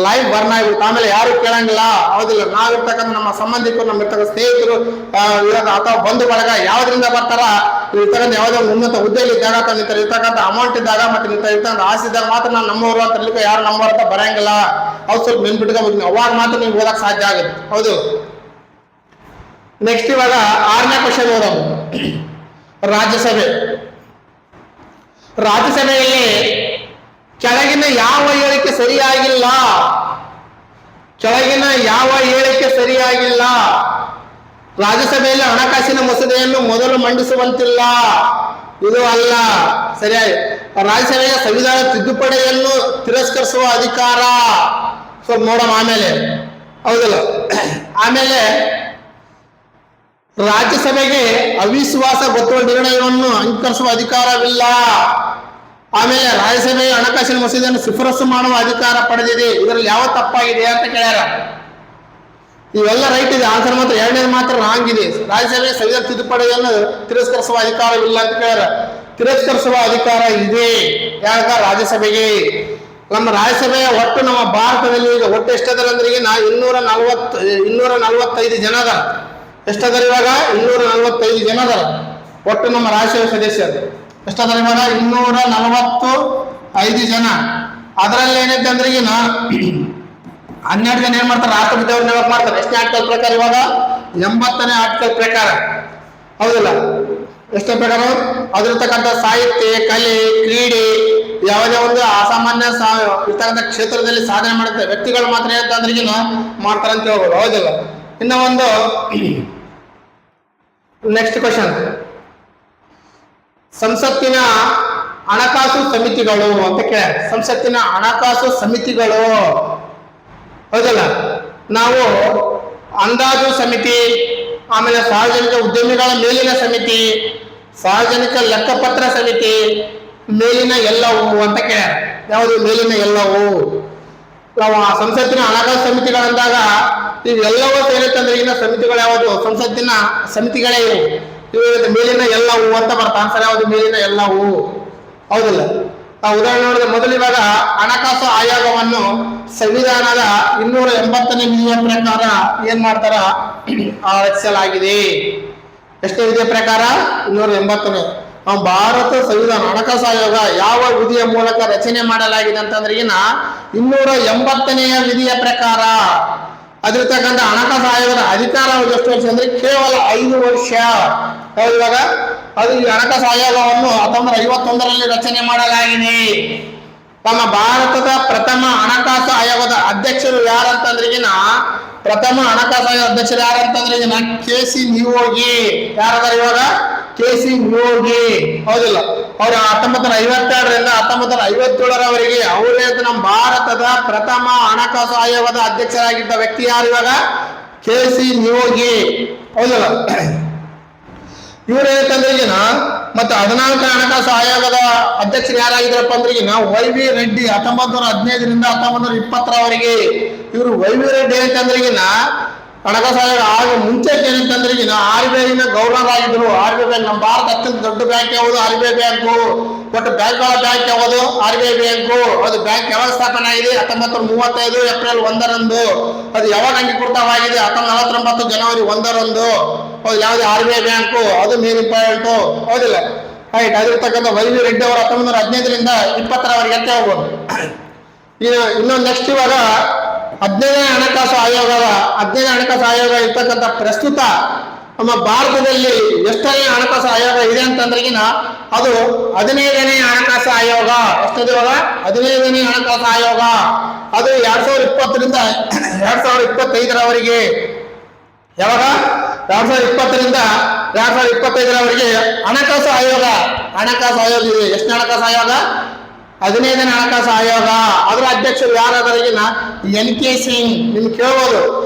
ಲೈಫ್ ಬರ್ನ್ ಆಗ್ಬಿಡುತ್ತೆ. ಆಮೇಲೆ ಯಾರು ಕೇಳಂಗಿಲ್ಲ. ಹೌದಿಲ್ಲ? ನಾವಿರ್ತಕ್ಕಂಥ ನಮ್ಮ ಸಂಬಂಧಿಕರು, ನಮ್ಮ ಇರ್ತಕ್ಕಂಥ ಸ್ನೇಹಿತರು ಅಥವಾ ಬಂಧು ಬಳಗ ಯಾವ್ದ್ರಿಂದ ಬರ್ತಾರ ಇರ್ತಕ್ಕಂಥ ಯಾವುದೋ ಉನ್ನತ ಹುದ್ದೆಯಲ್ಲಿ ಇದ್ದಾಗ ಅಥವಾ ಇರ್ತಕ್ಕಂಥ ಅಮೌಂಟ್ ಇದ್ದಾಗ ಮತ್ತೆ ಇರ್ತಕ್ಕಂಥ ಆಸೆ ಇದ್ದಾಗ ಮಾತ್ರ ನಾನು ನಮ್ಮವರು ಅಂತ ಇರ್ಲಿಕ್ಕೆ ಯಾರು ನಮ್ಮವ್ರ ಅಂತ ಬರಂಗಿಲ್ಲ. ಅವ್ರು ಸ್ವಲ್ಪ ನೆನ್ಪಿಟ್ಕೋಬೇಕು. ಅವಾಗ ಮಾತ್ರ ನೀವು ಓದಕ್ ಸಾಧ್ಯ ಆಗುತ್ತೆ. ಹೌದು? ನೆಕ್ಸ್ಟ್ ಇವಾಗ 6ನೇ ಕ್ವಶನ್ ಓದೋದು. ರಾಜ್ಯಸಭೆಯಲ್ಲಿ ಕೆಳಗಿನ ಯಾವ ಹೇಳಿಕೆ ಸರಿಯಾಗಿಲ್ಲ? ರಾಜ್ಯಸಭೆಯಲ್ಲಿ ಹಣಕಾಸಿನ ಮಸೂದೆಯನ್ನು ಮೊದಲು ಮಂಡಿಸುವಂತಿಲ್ಲ. ಇದು ಅಲ್ಲ ಸರಿಯಾಗಿ. ರಾಜ್ಯಸಭೆಯ ಸಂವಿಧಾನ ತಿದ್ದುಪಡಿಯನ್ನು ತಿರಸ್ಕರಿಸುವ ಅಧಿಕಾರ. ಸೊ ನೋಡೋಣ ಆಮೇಲೆ. ಹೌದಲ್ಲ? ಆಮೇಲೆ ರಾಜ್ಯಸಭೆಗೆ ಅವಿಶ್ವಾಸ ಗೊತ್ತುವಳಿ ನಿರ್ಣಯವನ್ನು ಅಂಗೀಕರಿಸುವ ಅಧಿಕಾರವಿಲ್ಲ. ಆಮೇಲೆ ರಾಜ್ಯಸಭೆಯ ಹಣಕಾಸಿನ ಮಸೂದೆಯನ್ನು ಶಿಫಾರಸು ಮಾಡುವ ಅಧಿಕಾರ ಪಡೆದಿದೆ. ಇದರಲ್ಲಿ ಯಾವ ತಪ್ಪಾಗಿದೆ ಅಂತ ಕೇಳ್ಯಾರ. ಇವೆಲ್ಲ ರೈಟ್ ಇದೆ. ಆನ್ಸರ್ ಮಾತ್ರ ಎರಡನೇದು ಮಾತ್ರ ರಾಂಗ್ ಇದೆ. ರಾಜ್ಯಸಭೆಯ ಸಂವಿಧಾನ ತಿದ್ದುಪಡಿಯನ್ನು ತಿರಸ್ಕರಿಸುವ ಅಧಿಕಾರವಿಲ್ಲ ಅಂತ ಕೇಳ್ಯಾರ. ತಿರಸ್ಕರಿಸುವ ಅಧಿಕಾರ ಇದೆ ಯಾಕ? ರಾಜ್ಯಸಭೆಗೆ. ನಮ್ಮ ರಾಜ್ಯಸಭೆಯ ಒಟ್ಟು ನಮ್ಮ ಭಾರತದಲ್ಲಿ ಈಗ ಒಟ್ಟು ಎಷ್ಟದರ ಅಂದ್ರೆ ಈಗ 245 ಜನ ಅದಾರ. ಎಷ್ಟದರ ಇವಾಗ? 245 ಜನ ಅದಾರ ಒಟ್ಟು ನಮ್ಮ ರಾಜ್ಯಸಭೆ ಸದಸ್ಯರು. ಎಷ್ಟದರ ಇವಾಗ? 245 ಜನ. ಅದರಲ್ಲಿ ಏನೈತೆ ಅಂದ್ರೆ ಈಗ 12 ಜನ ಏನ್ ಮಾಡ್ತಾರೆ? ರಾಷ್ಟ್ರಪತಿ ಅವ್ರನ್ನ ನೇಮಕ ಮಾಡ್ತಾರೆ. ಎಷ್ಟನೇ ಆರ್ಟಿಕಲ್ ಪ್ರಕಾರ ಇವಾಗ? 80ನೇ ಆರ್ಟಿಕಲ್ ಪ್ರಕಾರ. ಹೌದಿಲ್ಲ? ಎಷ್ಟೇ ಪ್ರಕಾರ? ಅದಿರ್ತಕ್ಕಂಥ ಸಾಹಿತ್ಯ, ಕಲೆ, ಕ್ರೀಡೆ, ಯಾವುದೇ ಒಂದು ಅಸಾಮಾನ್ಯ ಇರ್ತಕ್ಕಂಥ ಕ್ಷೇತ್ರದಲ್ಲಿ ಸಾಧನೆ ಮಾಡುತ್ತೆ ವ್ಯಕ್ತಿಗಳು ಮಾತ್ರ ಏನಂತಂದ್ರೆ ಈಗ ಮಾಡ್ತಾರೆ ಅಂತ ಹೇಳ್ಬೋದು. ಹೌದಿಲ್ಲ? ಇನ್ನ ಒಂದು ನೆಕ್ಸ್ಟ್ ಕ್ವಶನ್, ಸಂಸತ್ತಿನ ಹಣಕಾಸು ಸಮಿತಿಗಳು ಅಂತ ಕೇಳ್ಯಾರ. ಸಂಸತ್ತಿನ ಹಣಕಾಸು ಸಮಿತಿಗಳು, ಹೌದಲ್ಲ? ನಾವು ಅಂದಾಜು ಸಮಿತಿ, ಆಮೇಲೆ ಸಾರ್ವಜನಿಕ ಉದ್ಯಮಿಗಳ ಮೇಲಿನ ಸಮಿತಿ, ಸಾರ್ವಜನಿಕ ಲೆಕ್ಕಪತ್ರ ಸಮಿತಿ, ಮೇಲಿನ ಎಲ್ಲವೂ ಅಂತ ಕೇಳ್ಯಾರ. ಯಾವುದು ಮೇಲಿನ ಎಲ್ಲವೂ? ನಾವು ಆ ಸಂಸತ್ತಿನ ಹಣಕಾಸು ಸಮಿತಿಗಳಂದಾಗ ಇವೆಲ್ಲವೂ ಸೇರುತ್ತಂದ್ರೆ ಈಗಿನ ಸಮಿತಿಗಳು ಯಾವುದು? ಸಂಸತ್ತಿನ ಸಮಿತಿಗಳೇ ಇವು. ಮೇಲಿನ ಎಲ್ಲವೂ ಅಂತ ಬರ್ತಾ ಆನ್ಸರ್ ಯಾವುದು? ಮೇಲಿನ ಎಲ್ಲವೂ. ಹೌದಿಲ್ಲ? ಉದಾಹರಣೆ ನೋಡಿದ್ರೆ ಮೊದಲು ಇವಾಗ ಹಣಕಾಸು ಆಯೋಗವನ್ನು ಸಂವಿಧಾನದ 280ನೇ ವಿಧಿಯ ಪ್ರಕಾರ ಏನ್ ಮಾಡ್ತಾರ? ರಚಿಸಲಾಗಿದೆ. ಎಷ್ಟನೇ ವಿಧಿಯ ಪ್ರಕಾರ? 280ನೇ. ಭಾರತ ಸಂವಿಧಾನ ಹಣಕಾಸು ಆಯೋಗ ಯಾವ ವಿಧಿಯ ಮೂಲಕ ರಚನೆ ಮಾಡಲಾಗಿದೆ ಅಂತಂದ್ರೆ ಈಗ 280ನೆಯ ವಿಧಿಯ ಪ್ರಕಾರ. ಅದಿರ್ತಕ್ಕಂಥ ಹಣಕಾಸು ಆಯೋಗದ ಅಧಿಕಾರ ಎಷ್ಟು ವರ್ಷ ಅಂದ್ರೆ ಕೇವಲ 5 ವರ್ಷ. ಇವಾಗ ಅದು ಈ ಹಣಕಾಸು ಆಯೋಗವನ್ನು 1951ರಲ್ಲಿ ರಚನೆ ಮಾಡಲಾಗಿದೆ. ನಮ್ಮ ಭಾರತದ ಪ್ರಥಮ ಹಣಕಾಸು ಆಯೋಗದ ಅಧ್ಯಕ್ಷರು ಯಾರಂತಂದ್ರೆ ಈಗಿನ ಪ್ರಥಮ ಹಣಕಾಸು ಆಯೋಗ ಅಧ್ಯಕ್ಷರು ಯಾರಂತಂದ್ರೆ ಈಗಿನ KC ನಿಯೋಗಿ. ಯಾರಾದಾರ ಇವಾಗ? KC ನಿಯೋಗಿ. ಹೌದಿಲ್ಲ? ಅವ್ರು 1952ರಿಂದ 1957ರವರೆಗೆ ಅವರೇ ನಮ್ಮ ಭಾರತದ ಪ್ರಥಮ ಹಣಕಾಸು ಆಯೋಗದ ಅಧ್ಯಕ್ಷರಾಗಿದ್ದ ವ್ಯಕ್ತಿ ಯಾರು ಇವಾಗ? KC ನಿಯೋಗಿ. ಹೌದಿಲ್ಲ? ಇವ್ರು ಏನಂತಂದ್ರೆ ಈಗಿನ ಮತ್ತೆ 14ನೇ ಹಣಕಾಸು ಆಯೋಗದ ಅಧ್ಯಕ್ಷರು ಯಾರಾಗಿದ್ರಪ್ಪ ಅಂದ್ರೆ ಈಗಿನ YV ರೆಡ್ಡಿ. 1915ರಿಂದ 1920ರವರೆಗೆ ಇವರು YV ರೆಡ್ಡಿ ಏನಂತಂದ್ರೆ ಈಗಿನ ಹಣಕಾಸು ಆಯೋಗ ಆಗ ಮುಂಚೆ ಏನಂತಂದ್ರೆ ಈಗಿನ RBI ಗವರ್ನರ್ ಆಗಿದ್ರು. RBI ಬ್ಯಾಂಕ್, ನಮ್ಮ ಭಾರತ ಅತ್ಯಂತ ದೊಡ್ಡ ಬ್ಯಾಂಕ್ ಯಾವುದು? RBI bank. ಬಟ್ ಬ್ಯಾಂಕ್ಗಳ ಬ್ಯಾಂಕ್ ಯಾವುದು? RBI bank. ಅದು ಬ್ಯಾಂಕ್ ಯಾವಾಗ ಸ್ಥಾಪನೆ ಆಗಿದೆ? 1935 ಏಪ್ರಿಲ್ 1ರಂದು. ಅದು ಯಾವಾಗ ಅಂಗೀಕೃತವಾಗಿದೆ? 1949 ಜನವರಿ 1ರಂದು. ಹೌದು, ಯಾವ್ದು? RBI bank. ಅದು ಮೇನ್ ಇಂಪಾರ್ಟೆಂಟ್. ಹೌದಿಲ್ಲ? ರೈಟ್. ಅದಿರ್ತಕ್ಕಂಥ YV ರೆಡ್ಡಿ ಅವರು 1915ರಿಂದ 20ರವರೆಗೆ ಅಂತ ಹೋಗ್ಬೋದು. ಇನ್ನೊಂದು ನೆಕ್ಸ್ಟ್ ಇವಾಗ 15ನೇ ಹಣಕಾಸು ಆಯೋಗ ಇರ್ತಕ್ಕಂಥ ಪ್ರಸ್ತುತ ನಮ್ಮ ಭಾರತದಲ್ಲಿ ಎಷ್ಟನೇ ಹಣಕಾಸು ಆಯೋಗ ಇದೆ ಅಂತಂದ್ರೆ ಅದು 15ನೇ ಹಣಕಾಸು ಆಯೋಗ. ಎಷ್ಟದ ಇವಾಗ? 15ನೇ ಹಣಕಾಸು ಆಯೋಗ. ಅದು 2020ರಿಂದ 2025ರವರೆಗೆ. ಯಾವಾಗ? 2020ರಿಂದ 2025ರವರೆಗೆ ಹಣಕಾಸು ಆಯೋಗ ಇದೆ. ಎಷ್ಟು ಹಣಕಾಸು ಆಯೋಗ? 15ನೇ ಹಣಕಾಸು ಆಯೋಗ. ಅದರ ಅಧ್ಯಕ್ಷರು ಯಾರಾದ್ರಿಗಿನ NK ಸಿಂಗ್. ನಿಮ್ಗೆ ಕೇಳ್ಬೋದು,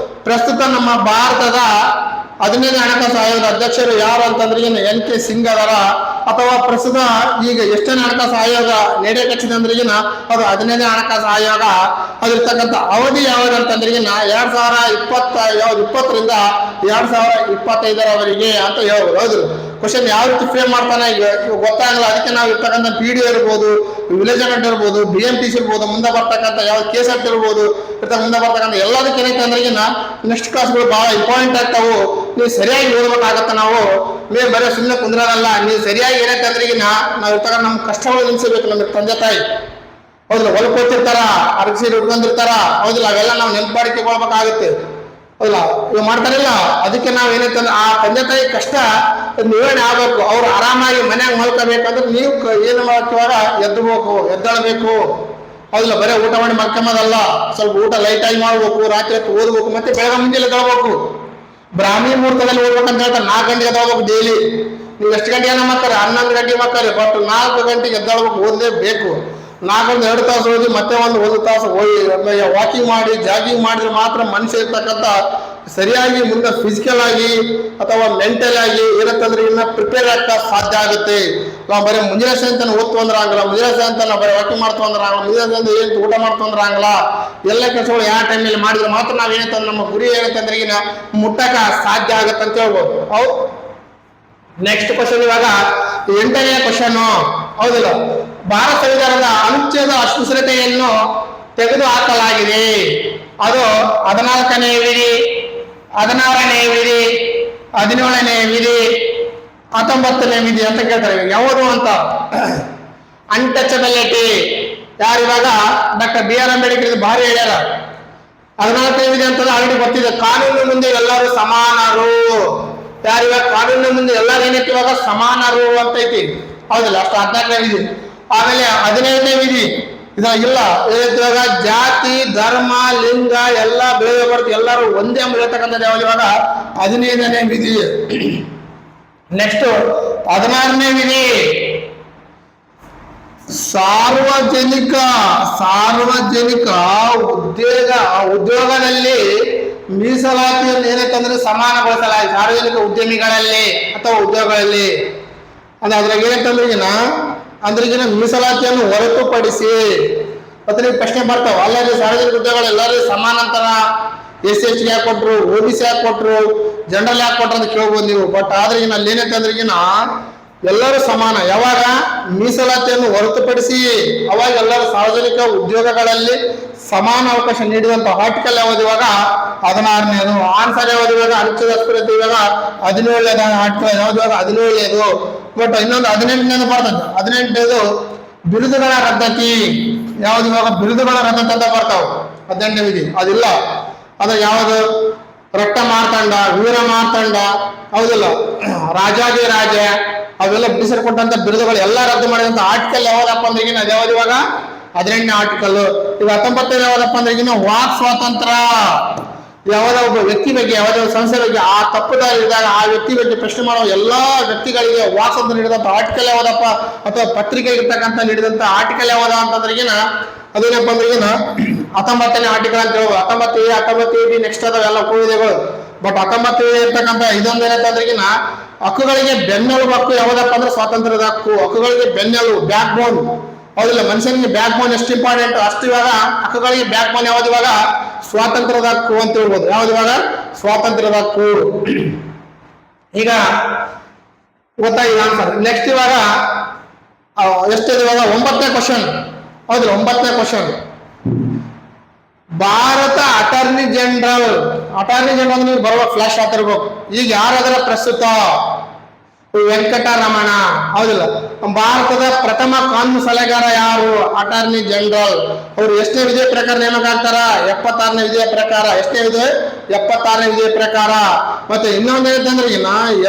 ಪ್ರಸ್ತುತ ನಮ್ಮ ಭಾರತದ 15ನೇ ಹಣಕಾಸು ಆಯೋಗದ ಅಧ್ಯಕ್ಷರು ಯಾರು ಅಂತಂದ್ರೆ NK ಸಿಂಗ್ ಅದರ. ಅಥವಾ ಪ್ರಸ್ತುತ ಈಗ ಎಷ್ಟನೇ ಹಣಕಾಸು ಆಯೋಗ ನಡೆಯಕಚ್ಚಿದೆ ಅಂದ್ರೆ ಅದು 15ನೇ ಹಣಕಾಸು ಆಯೋಗ. ಅದಿರ್ತಕ್ಕಂಥ ಅವಧಿ ಯಾವುದು ಅಂತಂದ್ರೆ 2020ರಿಂದ 2025ರವರೆಗೆ ಅಂತ ಹೇಳ್ಬೋದು. ಹೌದು, ಕ್ವಶನ್ ಯಾವ ರೀತಿ ಫ್ರೇಮ್ ಮಾಡ್ತಾನೆ ಗೊತ್ತಾಗಲ್ಲ. ಅದಕ್ಕೆ ನಾವು ಇರ್ತಕ್ಕಂಥ PDO ಇರ್ಬೋದು, ವಿಲೇಜ್ ಅಕೌಂಟ್ ಇರ್ಬೋದು, BMTC ಇರ್ಬೋದು, ಮುಂದೆ ಬರ್ತಕ್ಕಂಥ ಯಾವ KSET ಇರ್ಬೋದು, ಮುಂದೆ ಬರ್ತಕ್ಕಂಥ ಎಲ್ಲದಕ್ಕೆ ಏನೈತೆ ಅಂದ್ರೆ ನೆಕ್ಸ್ಟ್ ಕ್ಲಾಸ್ಗಳು ಬಹಳ ಇಂಪಾರ್ಟೆಂಟ್ ಆಗ್ತಾವು. ನೀವು ಸರಿಯಾಗಿ ಓದ್ಬೇಕಾಗತ್ತ. ನಾವು ಬರೀ ಸುಮ್ಮನೆ ಕುಂದ್ರಲ್ಲ. ನೀವು ಸರಿಯಾಗಿ ಏನೈತೆ ಅಂದ್ರೆ ನಾವು ಇರ್ತಕ್ಕಂಥ ನಮ್ಮ ಕಷ್ಟಗಳು ನಿಲ್ಸಬೇಕು. ನಮಗೆ ತಂದೆ ತಾಯಿ ಹೌದಿಲ್ಲ, ಹೊಲಕ್ಕೆ ಹೋಗ್ತಿರ್ತಾರ, ಅರಗಿಸಿ ಹಿಡ್ಕೊಂಡಿರ್ತಾರ. ಹೌದಿಲ್ಲ, ಅವೆಲ್ಲ ನಾವು ನೆನಪಾಡಿಕೊಳ್ಬೇಕಾಗುತ್ತೆ. ಹೌದಲ್ಲ, ಇವ್ ಮಾಡ್ತಾರಿಲ್ಲ. ಅದಕ್ಕೆ ನಾವ್ ಏನೈತಂದ್ರೆ ಆ ತಂದೆ ತಾಯಿ ಕಷ್ಟ ನಿವಾರಣೆ ಆಗ್ಬೇಕು. ಅವ್ರು ಆರಾಮಾಗಿ ಮನ್ಯಾಗ ಮಲ್ಕೋಬೇಕಂದ್ರೆ ನೀವು ಏನು ಮಾಡ್ತೀವಾಗ ಎದ್ದಳಬೇಕು. ಹೌದಿಲ್ಲ, ಬರೀ ಊಟ ಮಾಡಿ ಮಲ್ಕೊಂಬೋದಲ್ಲ. ಸ್ವಲ್ಪ ಊಟ ಲೈಟ್ ಆಗಿ ಮಾಡ್ಬೇಕು, ರಾತ್ರಿ ಹೊತ್ತು ಓದ್ಬೇಕು, ಮತ್ತೆ ಬೆಳಗ್ಗೆ ಮುಂಜಾನೆ ಎದ್ದಳ್ಬೇಕು. ಬ್ರಾಹ್ಮಿ ಮುಹೂರ್ತದಲ್ಲಿ ಓದ್ಬೇಕಂತ ಹೇಳ್ತಾರೆ. 4 ಗಂಟೆಗೆ ಎದ್ದಳ್ಬೇಕು ಡೈಲಿ. ನೀವು ಎಷ್ಟು ಗಂಟೆಗೆ ಮಕ್ಕಳು? 11 ಗಂಟೆಗೆ ಮಕ್ಕಳು. ಬಟ್ 4 ಗಂಟೆಗೆ ಎದ್ದಳ್ಬೇಕು, ಓದಲೇಬೇಕು. 2 ತಾಸು ಓದಿ ಮತ್ತೆ 1 ತಾಸು ವಾಕಿಂಗ್ ಮಾಡಿ, ಜಾಗಿಂಗ್ ಮಾಡಿದ್ರೆ ಮಾತ್ರ ಮನುಷ್ಯ ಇರ್ತಕ್ಕಂಥ ಸರಿಯಾಗಿ ಮುಂದೆ ಫಿಸಿಕಲ್ ಆಗಿ ಅಥವಾ ಮೆಂಟಲ್ ಆಗಿ ಏನಂತಂದ್ರೆ ಇನ್ನ ಪ್ರಿಪೇರ್ ಆಗ್ತಾ ಸಾಧ್ಯ ಆಗುತ್ತೆ. ನಾವು ಬರೀ ಮುಂಜಾನೆ ಸಾಯಂಕಾಲ ಓದ್ತು ಅಂದ್ರೆ ಆಗಲ್ಲ, ಮುಂಜಾನೆ ಸಾಯಂಕಾಲ ನಾವು ಬರೀ ವಾಕಿಂಗ್ ಮಾಡ್ತು ಅಂದ್ರೆ ಆಗಲ್ಲ, ಮುಂಜಾನೆ ಏನು ಊಟ ಮಾಡ್ತು ಅಂದ್ರೆ ಆಗಲ್ಲ. ಎಲ್ಲ ಕೆಲಸಗಳು ಯಾವ ಟೈಮಲ್ಲಿ ಮಾಡಿದ್ರೆ ಮಾತ್ರ ನಾವ್ ಏನಂತಂದ್ರೆ ನಮ್ಮ ಗುರಿ ಏನಂತಂದ್ರೆ ಈಗ ಮುಟ್ಟಕ ಸಾಧ್ಯ ಆಗತ್ತೆ ಅಂತ ಹೇಳ್ಬೋದು. ಹೌದು, ನೆಕ್ಸ್ಟ್ ಕ್ವಶನ್ ಇವಾಗ 8ನೇ ಕ್ವಶನ್. ಹೌದಿಲ್ಲ, ಭಾರತ ಸಂವಿಧಾನದ ಅನುಚ್ಛೇದ ಅಸ್ಪೃಶ್ಯತೆಯನ್ನು ತೆಗೆದುಹಾಕಲಾಗಿದೆ. ಅದು 14ನೇ ವಿಧಿ, 16ನೇ ವಿಧಿ, 17ನೇ ವಿಧಿ, 19ನೇ ವಿಧಿ ಅಂತ ಕೇಳ್ತಾರೆ. ಯಾವುದು ಅಂತ ಅನ್ಟಚಬಿಲಿಟಿ. ಯಾರಿವಾಗ ಡಾಕ್ಟರ್ ಬಿ ಆರ್ ಅಂಬೇಡ್ಕರ್ ಇದು ಭಾರಿ ಹೇಳ್ಯಾರ. 14ನೇ ವಿಧಿ ಅಂತಂದ್ರೆ ಆಲ್ರೆಡಿ ಗೊತ್ತಿದೆ, ಕಾನೂನು ಮುಂದೆ ಎಲ್ಲರೂ ಸಮಾನರು. ಯಾರಿವಾಗ ಕಾನೂನಿನ ಮುಂದೆ ಎಲ್ಲರೂ ಏನೈತಿ ಇವಾಗ ಸಮಾನರು ಅಂತ ಐತಿ, ಹೌದಿಲ್ಲ? ಅಷ್ಟು 14ನೇ ವಿಧಿ. ಆಮೇಲೆ 15ನೇ ವಿಧಿ ಇದಾಗಿಲ್ಲ, ಇವಾಗ ಜಾತಿ ಧರ್ಮ ಲಿಂಗ ಎಲ್ಲ ಬೇರೆ ಬರ್ತು, ಎಲ್ಲರೂ ಒಂದೇ ಅಂಬ ಹೇಳ್ತಕ್ಕಂಥದ್ದು ಯಾವ್ದು ಇವಾಗ 15ನೇ ವಿಧಿ. ನೆಕ್ಸ್ಟ್ 16ನೇ ವಿಧಿ ಸಾರ್ವಜನಿಕ ಉದ್ಯೋಗದಲ್ಲಿ ಮೀಸಲಾತಿಯನ್ನು ಏನಂತಂದ್ರೆ ಸಮಾನಗೊಳಿಸಲಾಗಿದೆ. ಸಾರ್ವಜನಿಕ ಉದ್ಯಮಿಗಳಲ್ಲಿ ಅಥವಾ ಉದ್ಯೋಗಗಳಲ್ಲಿ ಅಂದ್ರೆ ಅದ್ರಾಗ ಏನಂತಂದ್ರಿಗಿನ ಮೀಸಲಾತಿಯನ್ನು ಹೊರತುಪಡಿಸಿ ಮತ್ತೆ ನೀವು ಪ್ರಶ್ನೆ ಬರ್ತಾವ, ಅಲ್ಲಲ್ಲಿ ಸಾರ್ವಜನಿಕ ಉದ್ಯೋಗಗಳು ಎಲ್ಲರಿಗೂ ಸಮಾನಾಂತರ SC ಯಾಕೆ ಕೊಟ್ರು, OBC ಯಾಕೆ ಕೊಟ್ರು, ಜನರಲ್ ಯಾಕೆ ಕೊಟ್ರು ಅಂತ ಕೇಳ್ಬೋದು ನೀವು. ಬಟ್ ಆದ್ರೆ ಅಲ್ಲಿ ಏನಂತಂದ್ರಿಗಿನ ಎಲ್ಲರೂ ಸಮಾನ. ಯಾವಾಗ ಮೀಸಲಾತಿಯನ್ನು ಹೊರತುಪಡಿಸಿ ಅವಾಗ ಎಲ್ಲರೂ ಸಾರ್ವಜನಿಕ ಉದ್ಯೋಗಗಳಲ್ಲಿ ಸಮಾನ ಅವಕಾಶ ನೀಡಿದಂತ ಆರ್ಟಿಕಲ್ ಯಾವುದು ಇವಾಗ 16ನೇದು. ಆನ್ಸರ್ ಯಾವುದು ಇವಾಗ ಅನುಚ್ಛೇದ ಅಸ್ಪೃಶ್ಯತೆ ಇವಾಗ 17ನೇದು ಆರ್ಟಿಕಲ್ ಯಾವ್ದು ಇವಾಗ 17ನೇದು. ಬಟ್ ಇನ್ನೊಂದು 18ನೇದು ಬರ್ತದೆ. 18ನೇದು ಬಿರುದುಗಳ ರದ್ದತಿ. ಯಾವ್ದು ಇವಾಗ ಬಿರುದುಗಳ ರದ್ದತಿ ಅಂತ ಬರ್ತಾವ 18ನೇ ವಿಧಿ. ಅದಿಲ್ಲ. ಅದು ಯಾವುದು ರಕ್ತ ಮಾರ್ತಾಂಡ, ವೀರ ಮಾರ್ತಾಂಡ, ಹೌದಿಲ್ಲ, ರಾಜಾದಿ ರಾಜ, ಅವೆಲ್ಲ ಬ್ರಿಟಿಷರು ಕೊಟ್ಟಂತ ಬಿರುದುಗಳು ಎಲ್ಲ ರದ್ದು ಮಾಡಿದಂತ ಆರ್ಟಿಕಲ್ ಯಾವ್ದಪ್ಪ ಅಂದ್ರೆ ಅದು ಯಾವ್ದು ಇವಾಗ 18ನೇ ಆರ್ಟಿಕಲ್. ಈಗ 19ನೇ ಯಾವ್ದಪ್ಪ ಅಂದ್ರೆ ವಾಕ್ ಸ್ವಾತಂತ್ರ್ಯ. ಯಾವುದೋ ಒಬ್ಬ ವ್ಯಕ್ತಿ ಬಗ್ಗೆ, ಯಾವುದೋ ಸಂಸ್ಥೆ ಬಗ್ಗೆ ಆ ತಪ್ಪುದಾರಿದಾಗ ಆ ವ್ಯಕ್ತಿ ಬಗ್ಗೆ ಪ್ರಶ್ನೆ ಮಾಡುವ ಎಲ್ಲಾ ವ್ಯಕ್ತಿಗಳಿಗೆ ವಾಕ್ ಸ್ವಾತಂತ್ರ್ಯ ನೀಡಿದಂತ ಆರ್ಟಿಕಲ್ ಯಾವ್ದಪ್ಪ, ಅಥವಾ ಪತ್ರಿಕೆ ಇರ್ತಕ್ಕಂಥ ನೀಡಿದಂತ ಆರ್ಟಿಕಲ್ ಯಾವ್ದ ಅಂತಂದ್ರಿಗಿನ ಅದೇನಪ್ಪ ಅಂದ್ರಿಗಿನ 19ನೇ ಆರ್ಟಿಕಲ್ ಅಂತ ಹೇಳ್ಬೋದು. 19A 19B next ಅದಾವೆಲ್ಲ ಕೂಡಿದೆಗಳು. But 19A ಇರ್ತಕ್ಕಂಥ ಇದೊಂದು ಏನಂತಂದ್ರಿಗಿನ ಹಕ್ಕುಗಳಿಗೆ ಬೆನ್ನೆಲುಬು ಹಕ್ಕು ಯಾವ್ದಪ್ಪ ಅಂದ್ರೆ ಸ್ವಾತಂತ್ರ್ಯದ ಹಕ್ಕು. ಹಕ್ಕುಗಳಿಗೆ ಬೆನ್ನೆಲುಬು, ಬ್ಯಾಕ್ ಬೋನ್, ಹೌದಿಲ್ಲ? ಮನುಷ್ಯನಿಗೆ ಬ್ಯಾಕ್ ಬೋನ್ ಎಷ್ಟು ಇಂಪಾರ್ಟೆಂಟ್ ಅಷ್ಟು ಇವಾಗ ಹಕ್ಕುಗಳಿಗೆ ಬ್ಯಾಕ್ ಬೋನ್ ಯಾವ್ದು ಇವಾಗ ಸ್ವಾತಂತ್ರ್ಯದ ಹಕ್ಕು ಅಂತ ಹೇಳ್ಬೋದು. ಯಾವ್ದು ಇವಾಗ ಸ್ವಾತಂತ್ರ್ಯದ ಹಕ್ಕು. ಈಗ ಗೊತ್ತಾಗಿದೆ ಆನ್ಸರ್. ನೆಕ್ಸ್ಟ್ ಇವಾಗ ಎಷ್ಟಿದೆ ಇವಾಗ 9ನೇ ಕ್ವಶನ್, ಹೌದಿಲ್ಲ? 9ನೇ ಕ್ವಶನ್, ಭಾರತ ಅಟಾರ್ನಿ ಜನರಲ್ ಅಂದ್ರೆ ಬರುವ ಫ್ಲಾಶ್ ಆಗ್ತಿರ್ಬೇಕು. ಈಗ ಯಾರಾದ್ರ ಪ್ರಸ್ತುತ ವೆಂಕಟರಮಣ, ಹೌದಿಲ್ಲ? ಭಾರತದ ಪ್ರಥಮ ಕಾನೂನು ಸಲಹೆಗಾರ ಯಾರು? Attorney general. ಅವರು ಎಷ್ಟನೇ ವಿಧಿಯ ಪ್ರಕಾರ ನೇಮಕ ಆಗ್ತಾರ? 76ನೇ ವಿಧಿಯ ಪ್ರಕಾರ. ಎಷ್ಟನೇ ವಿಧಿ? 76ನೇ ವಿಧಿಯ ಪ್ರಕಾರ. ಮತ್ತೆ ಇನ್ನೊಂದು ಏನಂತಂದ್ರೆ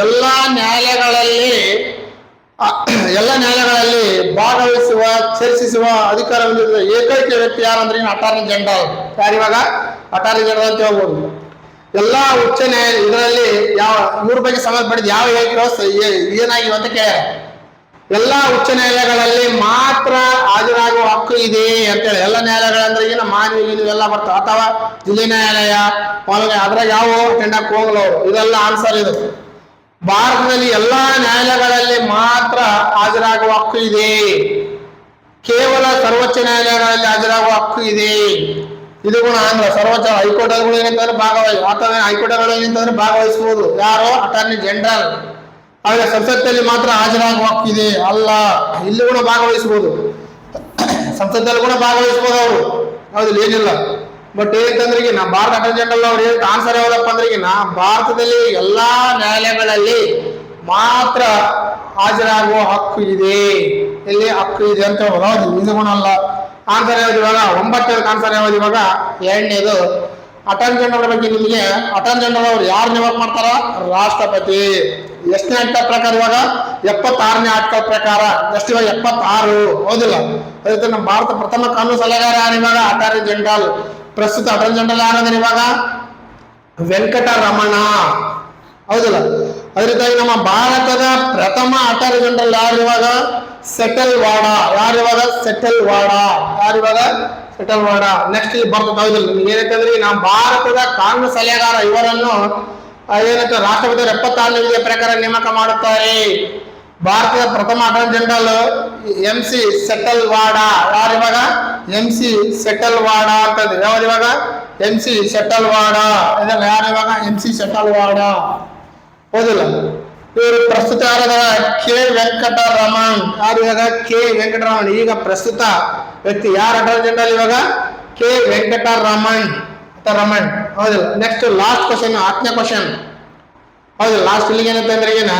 ಎಲ್ಲಾ ನ್ಯಾಯಾಲಯಗಳಲ್ಲಿ ಭಾಗವಹಿಸುವ, ಚರ್ಚಿಸುವ ಅಧಿಕಾರ ಹೊಂದಿರುವ ಏಕೈಕ ವ್ಯಕ್ತಿ ಯಾರಂದ್ರೆ ಅಟಾರ್ನಿ ಜನರಲ್. ಯಾರಿವಾಗ ಅಟಾರ್ನಿ ಜನರಲ್ ಅಂತ ಹೇಳ್ಬೋದು. ಎಲ್ಲಾ ಉಚ್ಚ ನ್ಯಾಯಾಲಯ ಇದರಲ್ಲಿ ಯಾವ ಇವ್ರ ಬಗ್ಗೆ ಸಂಬಂಧಪಟ್ಟಿದ ಯಾವ ಹೇಳಿಕೆ ಏನಾಗಿವೆ ಅಂತ ಕೇಳ. ಎಲ್ಲಾ ಉಚ್ಚ ನ್ಯಾಯಾಲಯಗಳಲ್ಲಿ ಮಾತ್ರ ಹಾಜರಾಗುವ ಹಕ್ಕು ಇದೆ ಅಂತೇಳಿ. ಎಲ್ಲ ನ್ಯಾಯಾಲಯಗಳಂದ್ರೆ ಮಾನವಿ ಎಲ್ಲ ಬರ್ತಾವ, ಅಥವಾ ಜಿಲ್ಲೆ ನ್ಯಾಯಾಲಯ ಅದ್ರಾಗ ಯಾವ ಅಟೆಂಡ್ ಆಗಿ ಹೋಗ್ಲವ್ರು. ಇದೆಲ್ಲ ಆನ್ಸರ್ ಇದು. ಭಾರತದಲ್ಲಿ ಎಲ್ಲಾ ನ್ಯಾಯಾಲಯಗಳಲ್ಲಿ ಮಾತ್ರ ಹಾಜರಾಗುವ ಹಕ್ಕು ಇದೆ. ಕೇವಲ ಸರ್ವೋಚ್ಚ ನ್ಯಾಯಾಲಯಗಳಲ್ಲಿ ಹಾಜರಾಗುವ ಹಕ್ಕು ಇದೆ. ಇದು ಗುಣ ಅಂದ್ರೆ ಸರ್ವೋಚ್ಚ ಹೈಕೋರ್ಟ್ಗಳು ಏನಂತಂದ್ರೆ ಅಥವಾ ಹೈಕೋರ್ಟ್ಗಳು ಏನಂತಂದ್ರೆ ಭಾಗವಹಿಸಬಹುದು. ಯಾರು? Attorney general. ಆದ್ರೆ ಸಂಸತ್ತಲ್ಲಿ ಮಾತ್ರ ಹಾಜರಾಗುವ ಹಕ್ಕಿದೆ ಅಲ್ಲ. ಇಲ್ಲಿ ಕೂಡ ಭಾಗವಹಿಸಬಹುದು, ಸಂಸತ್ತಲ್ಲಿ ಕೂಡ ಭಾಗವಹಿಸಬಹುದು ಅವರು, ಹೌದಿಲ್ಲ? ಏನಿಲ್ಲ. ಬಟ್ ಏನಂತಂದ್ರೆ ಭಾರತ ಅಟಾರ್ನಿ ಜನರಲ್ ಅವ್ರು ಏನ್ ಆನ್ಸರ್ ಯಾವ್ದಪ್ಪ ಅಂದ್ರೆ ಭಾರತದಲ್ಲಿ ಎಲ್ಲಾ ನ್ಯಾಯಾಲಯಗಳಲ್ಲಿ ಮಾತ್ರ ಹಾಜರಾಗುವ ಹಕ್ಕು ಇದೆ. ಎಲ್ಲಿ ಹಕ್ಕು ಇದೆ ಅಂತ ಹೇಳ್ಬೋದು. ಹೌದು, ಇದು ಗುಣ ಅಲ್ಲ. ಆನ್ಸರ್ ಯಾವ್ದು ಇವಾಗ 9ನೇದು ಆನ್ಸರ್ ಯಾವ್ದು ಇವಾಗ 2ನೇದು. ಅಟಾರ್ನಿ ಜನರಲ್ ಬಗ್ಗೆ ನಿಮಗೆ ಅಟಾರ್ನಿ ಜನರಲ್ ಅವ್ರು ಯಾರು ನೇಮಕ ಮಾಡ್ತಾರ? ರಾಷ್ಟ್ರಪತಿ. ಎಷ್ಟನೇ ಆರ್ಟಿಕಲ್ ಪ್ರಕಾರ ಇವಾಗ? 76ನೇ ಆರ್ಟಿಕಲ್ ಪ್ರಕಾರ. ಎಷ್ಟು ಇವಾಗ? 76, ಹೌದಿಲ್ಲ? ಅದಕ್ಕೆ ನಮ್ಮ ಭಾರತ ಪ್ರಥಮ ಕಾನೂನು ಸಲಹೆಗಾರ ಯಾರು ಇವಾಗ? Attorney general. ಪ್ರಸ್ತುತ ಅಟಾರ್ನಿ ಜನರಲ್ ಯಾರಂದ್ರೆ ಇವಾಗ ವೆಂಕಟರಮಣ, ಹೌದಿಲ್ಲ? ಅದರಿಂದಾಗಿ ನಮ್ಮ ಭಾರತದ ಪ್ರಥಮ ಅಟಾರ್ನಿ ಜನರಲ್ ಯಾರು ಇವಾಗ? ಸೆಟಲ್ ವಾಡಾ. ಯಾರಿವಾಗ? ಸೆಟಲ್ ವಾಡಾ. ಯಾರಿವಾಗ? ಸೆಟಲ್ ವಾಡಾ. ನೆಕ್ಸ್ಟ್ ಬರ್ತದೆ, ಹೌದಿಲ್ಲ? ನಿಮ್ಗೆ ಏನಂತಂದ್ರೆ ನಮ್ಮ ಭಾರತದ ಕಾನೂನು ಸಲಹೆಗಾರ ಇವರನ್ನು ಏನಂತ ರಾಷ್ಟ್ರಪತಿ 76ನೇ ವಿಧಿಯ ಪ್ರಕಾರ ನೇಮಕ ಮಾಡುತ್ತಾರೆ. ಭಾರತದ ಪ್ರಥಮ attorney general MC Setalvad. ಯಾರಿವಾಗ? MC ಸೆಟಲ್ ವಾಡಾ ಅಂತಂದ್ರೆ ಯಾವ್ದಿವಾಗ? MC settle ವಾಡಾ. ಇದನ್ನ ಯಾರಿವಾಗ? MC ಸೆಟಲ್ ವಾಡಾ, ಹೌದಿಲ್ಲ? ಇವರು ಪ್ರಸ್ತುತ ಯಾರಾದ ಕೆ ವೆಂಕಟರಮಣ್. ಯಾರು ಇವಾಗ ಕೆ ವೆಂಕಟರಮಣ್ ಈಗ ಪ್ರಸ್ತುತ ವ್ಯಕ್ತಿ. ಯಾರು ಅಟರ್ನಿ ಜನರಲ್ ಇವಾಗ? ಕೆ ವೆಂಕಟರಮಣ್ ರಮಣ್. ಹೌದಿಲ್ಲ. ನೆಕ್ಸ್ಟ್ ಲಾಸ್ಟ್ ಕ್ವಶನ್, 10ನೇ ಕ್ವಶನ್. ಹೌದಿಲ್ಲ. ಲಾಸ್ಟ್ ಇಲ್ಲಿಗೆ ಏನಂತಂದ್ರೆ ಏನ,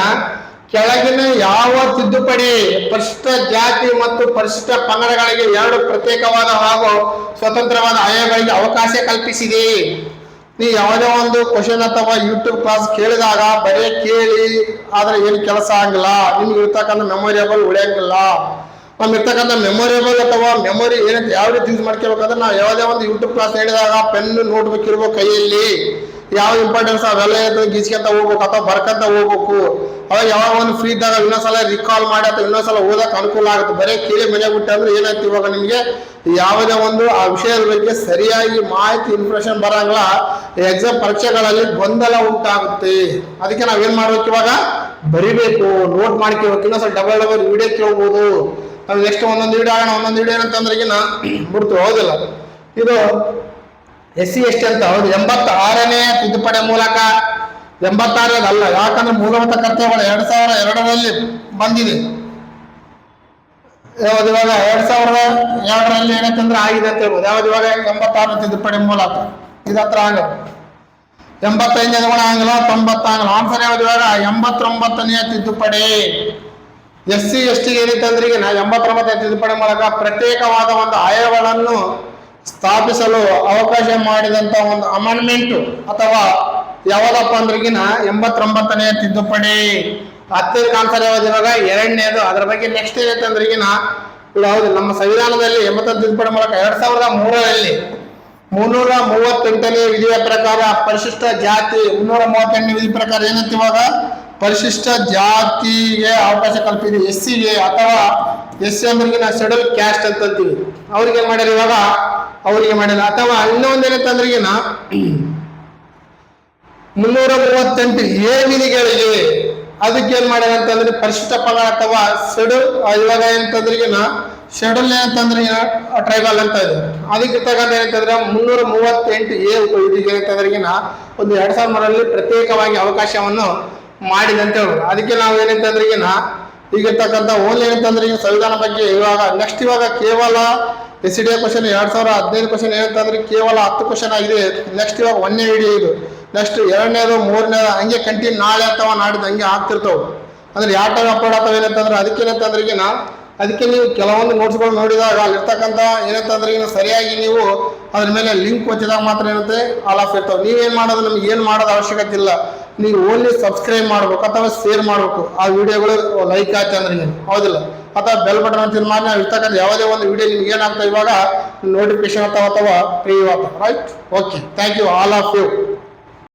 ಕೆಳಗಿನ ಯಾವ ತಿದ್ದುಪಡಿ ಪರಿಶಿಷ್ಟ ಜಾತಿ ಮತ್ತು ಪರಿಶಿಷ್ಟ ಪಂಗಡಗಳಿಗೆ 2 ಪ್ರತ್ಯೇಕವಾದ ಹಾಗೂ ಸ್ವತಂತ್ರವಾದ ಆಯೋಗಗಳಿಗೆ ಅವಕಾಶ ಕಲ್ಪಿಸಿದೆ? ನೀವು ಯಾವುದೇ ಒಂದು ಕ್ವಶನ್ ಅಥವಾ ಯೂಟ್ಯೂಬ್ ಕ್ಲಾಸ್ ಕೇಳಿದಾಗ ಬರೀ ಕೇಳಿ ಆದ್ರೆ ಏನು ಕೆಲಸ ಆಗಿಲ್ಲ. ನಿಮ್ಗೆ ಇರ್ತಕ್ಕಂಥ ಮೆಮೊರಿಯಬಲ್ ಉಳಿಯಂಗಿಲ್ಲ. ನಮ್ಗೆ ಇರ್ತಕ್ಕಂಥ ಮೆಮೊರಿಯಬಲ್ ಅಥವಾ ಮೆಮೊರಿ ಏನಂತ ಯಾವ ರೀತಿ ಯೂಸ್ ಮಾಡ್ಕೋಬೇಕಂದ್ರೆ, ನಾವು ಯಾವುದೇ ಒಂದು ಯೂಟ್ಯೂಬ್ ಕ್ಲಾಸ್ ಹೇಳಿದಾಗ ಪೆನ್ ನೋಟ್ಬುಕ್ ಇರ್ಬೇಕು ಕೈಯಲ್ಲಿ. ಯಾವ ಇಂಪಾರ್ಟೆನ್ಸ್ ಅವೆಲ್ಲ ಗೀಚ್ಕೊಂತ ಹೋಗ್ಬೇಕು ಅಥವಾ ಬರ್ಕಂತ ಹೋಗ್ಬೇಕು. ಅವಾಗ ಯಾವಾಗ ಒಂದು ಫ್ರೀ ಇದ್ದಾಗ ಇನ್ನೊಂದ್ಸಲ ರಿಕಾಲ್ ಮಾಡಿ ಅಥವಾ ಇನ್ನೊಂದ್ಸಲ ಓದಕ್ಕೆ ಅನುಕೂಲ ಆಗುತ್ತೆ. ಬರೀ ಕೇಳಿ ಮನೆ ಬಿಟ್ಟು ಅಂದ್ರೆ ಏನಾಯ್ತು, ಇವಾಗ ನಿಮಗೆ ಯಾವುದೇ ಒಂದು ಆ ವಿಷಯದ ಬಗ್ಗೆ ಸರಿಯಾಗಿ ಮಾಹಿತಿ ಇನ್ಫಾರ್ಮೇಶನ್ ಬರಂಗಿಲ್ಲ. ಎಕ್ಸಾಮ್ ಪರೀಕ್ಷೆಗಳಲ್ಲಿ ಗೊಂದಲ ಉಂಟಾಗುತ್ತೆ. ಅದಕ್ಕೆ ನಾವೇನ್ ಮಾಡ್ಬೇಕು, ಇವಾಗ ಬರಿಬೇಕು, ನೋಟ್ ಮಾಡ್ಕೋಬೇಕು. ಇನ್ನೊಂದ್ಸಲ ಡಬಲ್ ವಿಡಿಯೋ ಕೇಳ್ಬೋದು. ನಾವು ನೆಕ್ಸ್ಟ್ ಒಂದೊಂದು ವಿಡಿಯೋ ಆಗೋಣ. ಒಂದೊಂದು ವಿಡಿಯೋ ಏನಂತಂದ್ರೆ ಈಗ ಬಿಡ್ತು. ಹೌದಿಲ್ಲ. ಇದು SC ST ಅಂತ. ಹೌದು. 86ನೇ ತಿದ್ದುಪಡಿ ಮೂಲಕ 86 ಅಲ್ಲ, ಯಾಕಂದ್ರೆ ಮೂಲಭೂತ ಕರ್ತವ್ಯಗಳು 2002ರಲ್ಲಿ ಬಂದಿದೆ. ಯಾವ್ದು ಇವಾಗ 2002ರಲ್ಲಿ ಏನಂತಂದ್ರೆ ಆಗಿದೆ ಅಂತ ಹೇಳ್ಬೋದು. ಯಾವ್ದು ಇವಾಗ 86 ತಿದ್ದುಪಡಿ ಮೂಲಕ ಇದತ್ರ ಆಗಲ್ಲ. 85 ಕೂಡ ಆಗಲ್ಲ, 90 ಆಗಲ್ಲ. ಆನ್ಸರ್ ಯಾವ್ದು ಇವಾಗ 89ನೇ ತಿದ್ದುಪಡಿ. SC ST ಏನಂತಂದ್ರೆ ಈಗ 89ನೇ ತಿದ್ದುಪಡಿ ಮೂಲಕ ಪ್ರತ್ಯೇಕವಾದ ಒಂದು ಆಯೋಗಗಳನ್ನು ಸ್ಥಾಪಿಸಲು ಅವಕಾಶ ಮಾಡಿದಂತ ಒಂದು ಅಮೆಂಡ್ಮೆಂಟ್ ಅಥವಾ ಯಾವ್ದಪ್ಪ ಅಂದ್ರಿಗಿನ 89ನೇ ತಿದ್ದುಪಡಿ. 10ನೇ ಆನ್ಸರ್ ಯಾವ್ದು ಇವಾಗ 2ನೇದು. ಅದ್ರ ಬಗ್ಗೆ ನೆಕ್ಸ್ಟ್ ಏನೈತೆ ಅಂದ್ರಿಗಿನ ಹೌದು, ನಮ್ಮ ಸಂವಿಧಾನದಲ್ಲಿ 80 ತಿದ್ದುಪಡಿ ಮೂಲಕ 2003ರಲ್ಲಿ 338ನೇ ವಿಧಿಯ ಪ್ರಕಾರ ಪರಿಶಿಷ್ಟ ಜಾತಿ 338ನೇ ವಿಧಿ ಪ್ರಕಾರ ಏನಂತ ಇವಾಗ ಪರಿಶಿಷ್ಟ ಜಾತಿಗೆ ಅವಕಾಶ ಕಲ್ಪಿದೆ. SCಗೆ ಅಥವಾ SC ಅಂದ್ರಿಗಿನ ಶೆಡ್ಯೂಲ್ ಕ್ಯಾಸ್ಟ್ ಅಂತ ಅಂತೀವಿ. ಅವ್ರಿಗೆ ಮಾಡ್ಯಾರ ಇವಾಗ, ಅವರಿಗೆ ಮಾಡಿಲ್ಲ. ಅಥವಾ ಇನ್ನೊಂದು ಏನಂತಂದ್ರಿಗಿನ 338A ವಿಧಿಗಳಿಗೆ ಅದಕ್ಕೆ ಏನ್ ಮಾಡ್ಯಾರ ಅಂತಂದ್ರೆ ಪರಿಶಿಷ್ಟ ಪಂಗಡ ಅಥವಾ ಶೆಡ್ಯೂಲ್. ಇವಾಗ ಏನಂತಂದ್ರಿಗಿನ ಶೆಡ್ಯೂಲ್ ಏನಂತಂದ್ರೆ ಟ್ರೈಬಲ್ ಅಂತ ಇದೆ. ಅದಕ್ಕೆ ತಗೊಂಡು ಏನಂತಂದ್ರೆ 338A ವಿಧಿಗೆ ಏನಂತಂದ್ರಿಗಿನ ಒಂದು 2003ರಲ್ಲಿ ಪ್ರತ್ಯೇಕವಾಗಿ ಅವಕಾಶವನ್ನು ಮಾಡಿದಂತೆ ಹೇಳುದು. ಅದಕ್ಕೆ ನಾವು ಏನಂತಂದ್ರಿಗಿನ ಈಗಿರ್ತಕ್ಕಂಥ ಓನ್ಲಿ ಏನಂತಂದ್ರೆ ಈಗ ಸಂವಿಧಾನ ಬಗ್ಗೆ ಇವಾಗ ನೆಕ್ಸ್ಟ್ ಇವಾಗ ಕೇವಲ SCDA ಕ್ವಶನ್ 2015 ಕ್ವಶನ್ ಏನಂತಂದ್ರೆ ಕೇವಲ 10 ಕ್ವಶನ್ ಆಗಿದೆ. ನೆಕ್ಸ್ಟ್ ಇವಾಗ 1ನೇ ವಿಡಿಯೋ ಇದು. ನೆಕ್ಸ್ಟ್ 2ನೇದು 3ನೇದು ಹಂಗೆ ಕಂಟಿನ್ಯೂ ನಾಳೆ ಅಥವಾ ನಾಡಿದ್ದು ಹಂಗೆ ಆಗ್ತಿರ್ತಾವೆ. ಅಂದ್ರೆ ಯಾವ ಟೈಮ್ ಅಪ್ಲೋಡ್ ಆಗ್ತಾವೆ ಏನಂತಂದ್ರೆ ಅದಕ್ಕೇನಂತಂದ್ರೆ ಈಗ ಅದಕ್ಕೆ ನೀವು ಕೆಲವೊಂದು ನೋಟ್ಸ್ಗಳು ನೋಡಿದಾಗ ಅಲ್ಲಿರ್ತಕ್ಕಂಥ ಏನಂತಂದ್ರೆ ಈಗ ಸರಿಯಾಗಿ ನೀವು ಅದ್ರ ಮೇಲೆ ಲಿಂಕ್ ಒತ್ತಿದಾಗ ಮಾತ್ರ ಏನಂತೆ ಆಲ್ ಆಫ್ ಇರ್ತಾವೆ. ನೀವೇನ್ ಮಾಡೋದು, ನಮ್ಗೆ ಏನು ಮಾಡೋದು ಅವಶ್ಯಕತೆ ಇಲ್ಲ. ನೀವು ಓನ್ಲಿ ಸಬ್ಸ್ಕ್ರೈಬ್ ಮಾಡ್ಬೇಕು ಅಥವಾ ಶೇರ್ ಮಾಡ್ಬೇಕು. ಆ ವಿಡಿಯೋಗಳು ಲೈಕ್ ಆಯ್ತು ಅಂದ್ರೆ ಏನು ಹೌದಿಲ್ಲ, ಅಥವಾ ಬೆಲ್ ಬಟನ್ ಅಂತ ಮಾಡಿ ನಾವು ಇರ್ತಕ್ಕಂಥ ಯಾವುದೇ ಒಂದು ವಿಡಿಯೋ ನಿಮ್ಗೆ ಏನಾಗ್ತಾ ಇವಾಗ ನೋಟಿಫಿಕೇಶನ್ ಅಥವಾ ಪ್ರೀ ಆಗ್ತದೆ. Right. Okay, thank you all of you.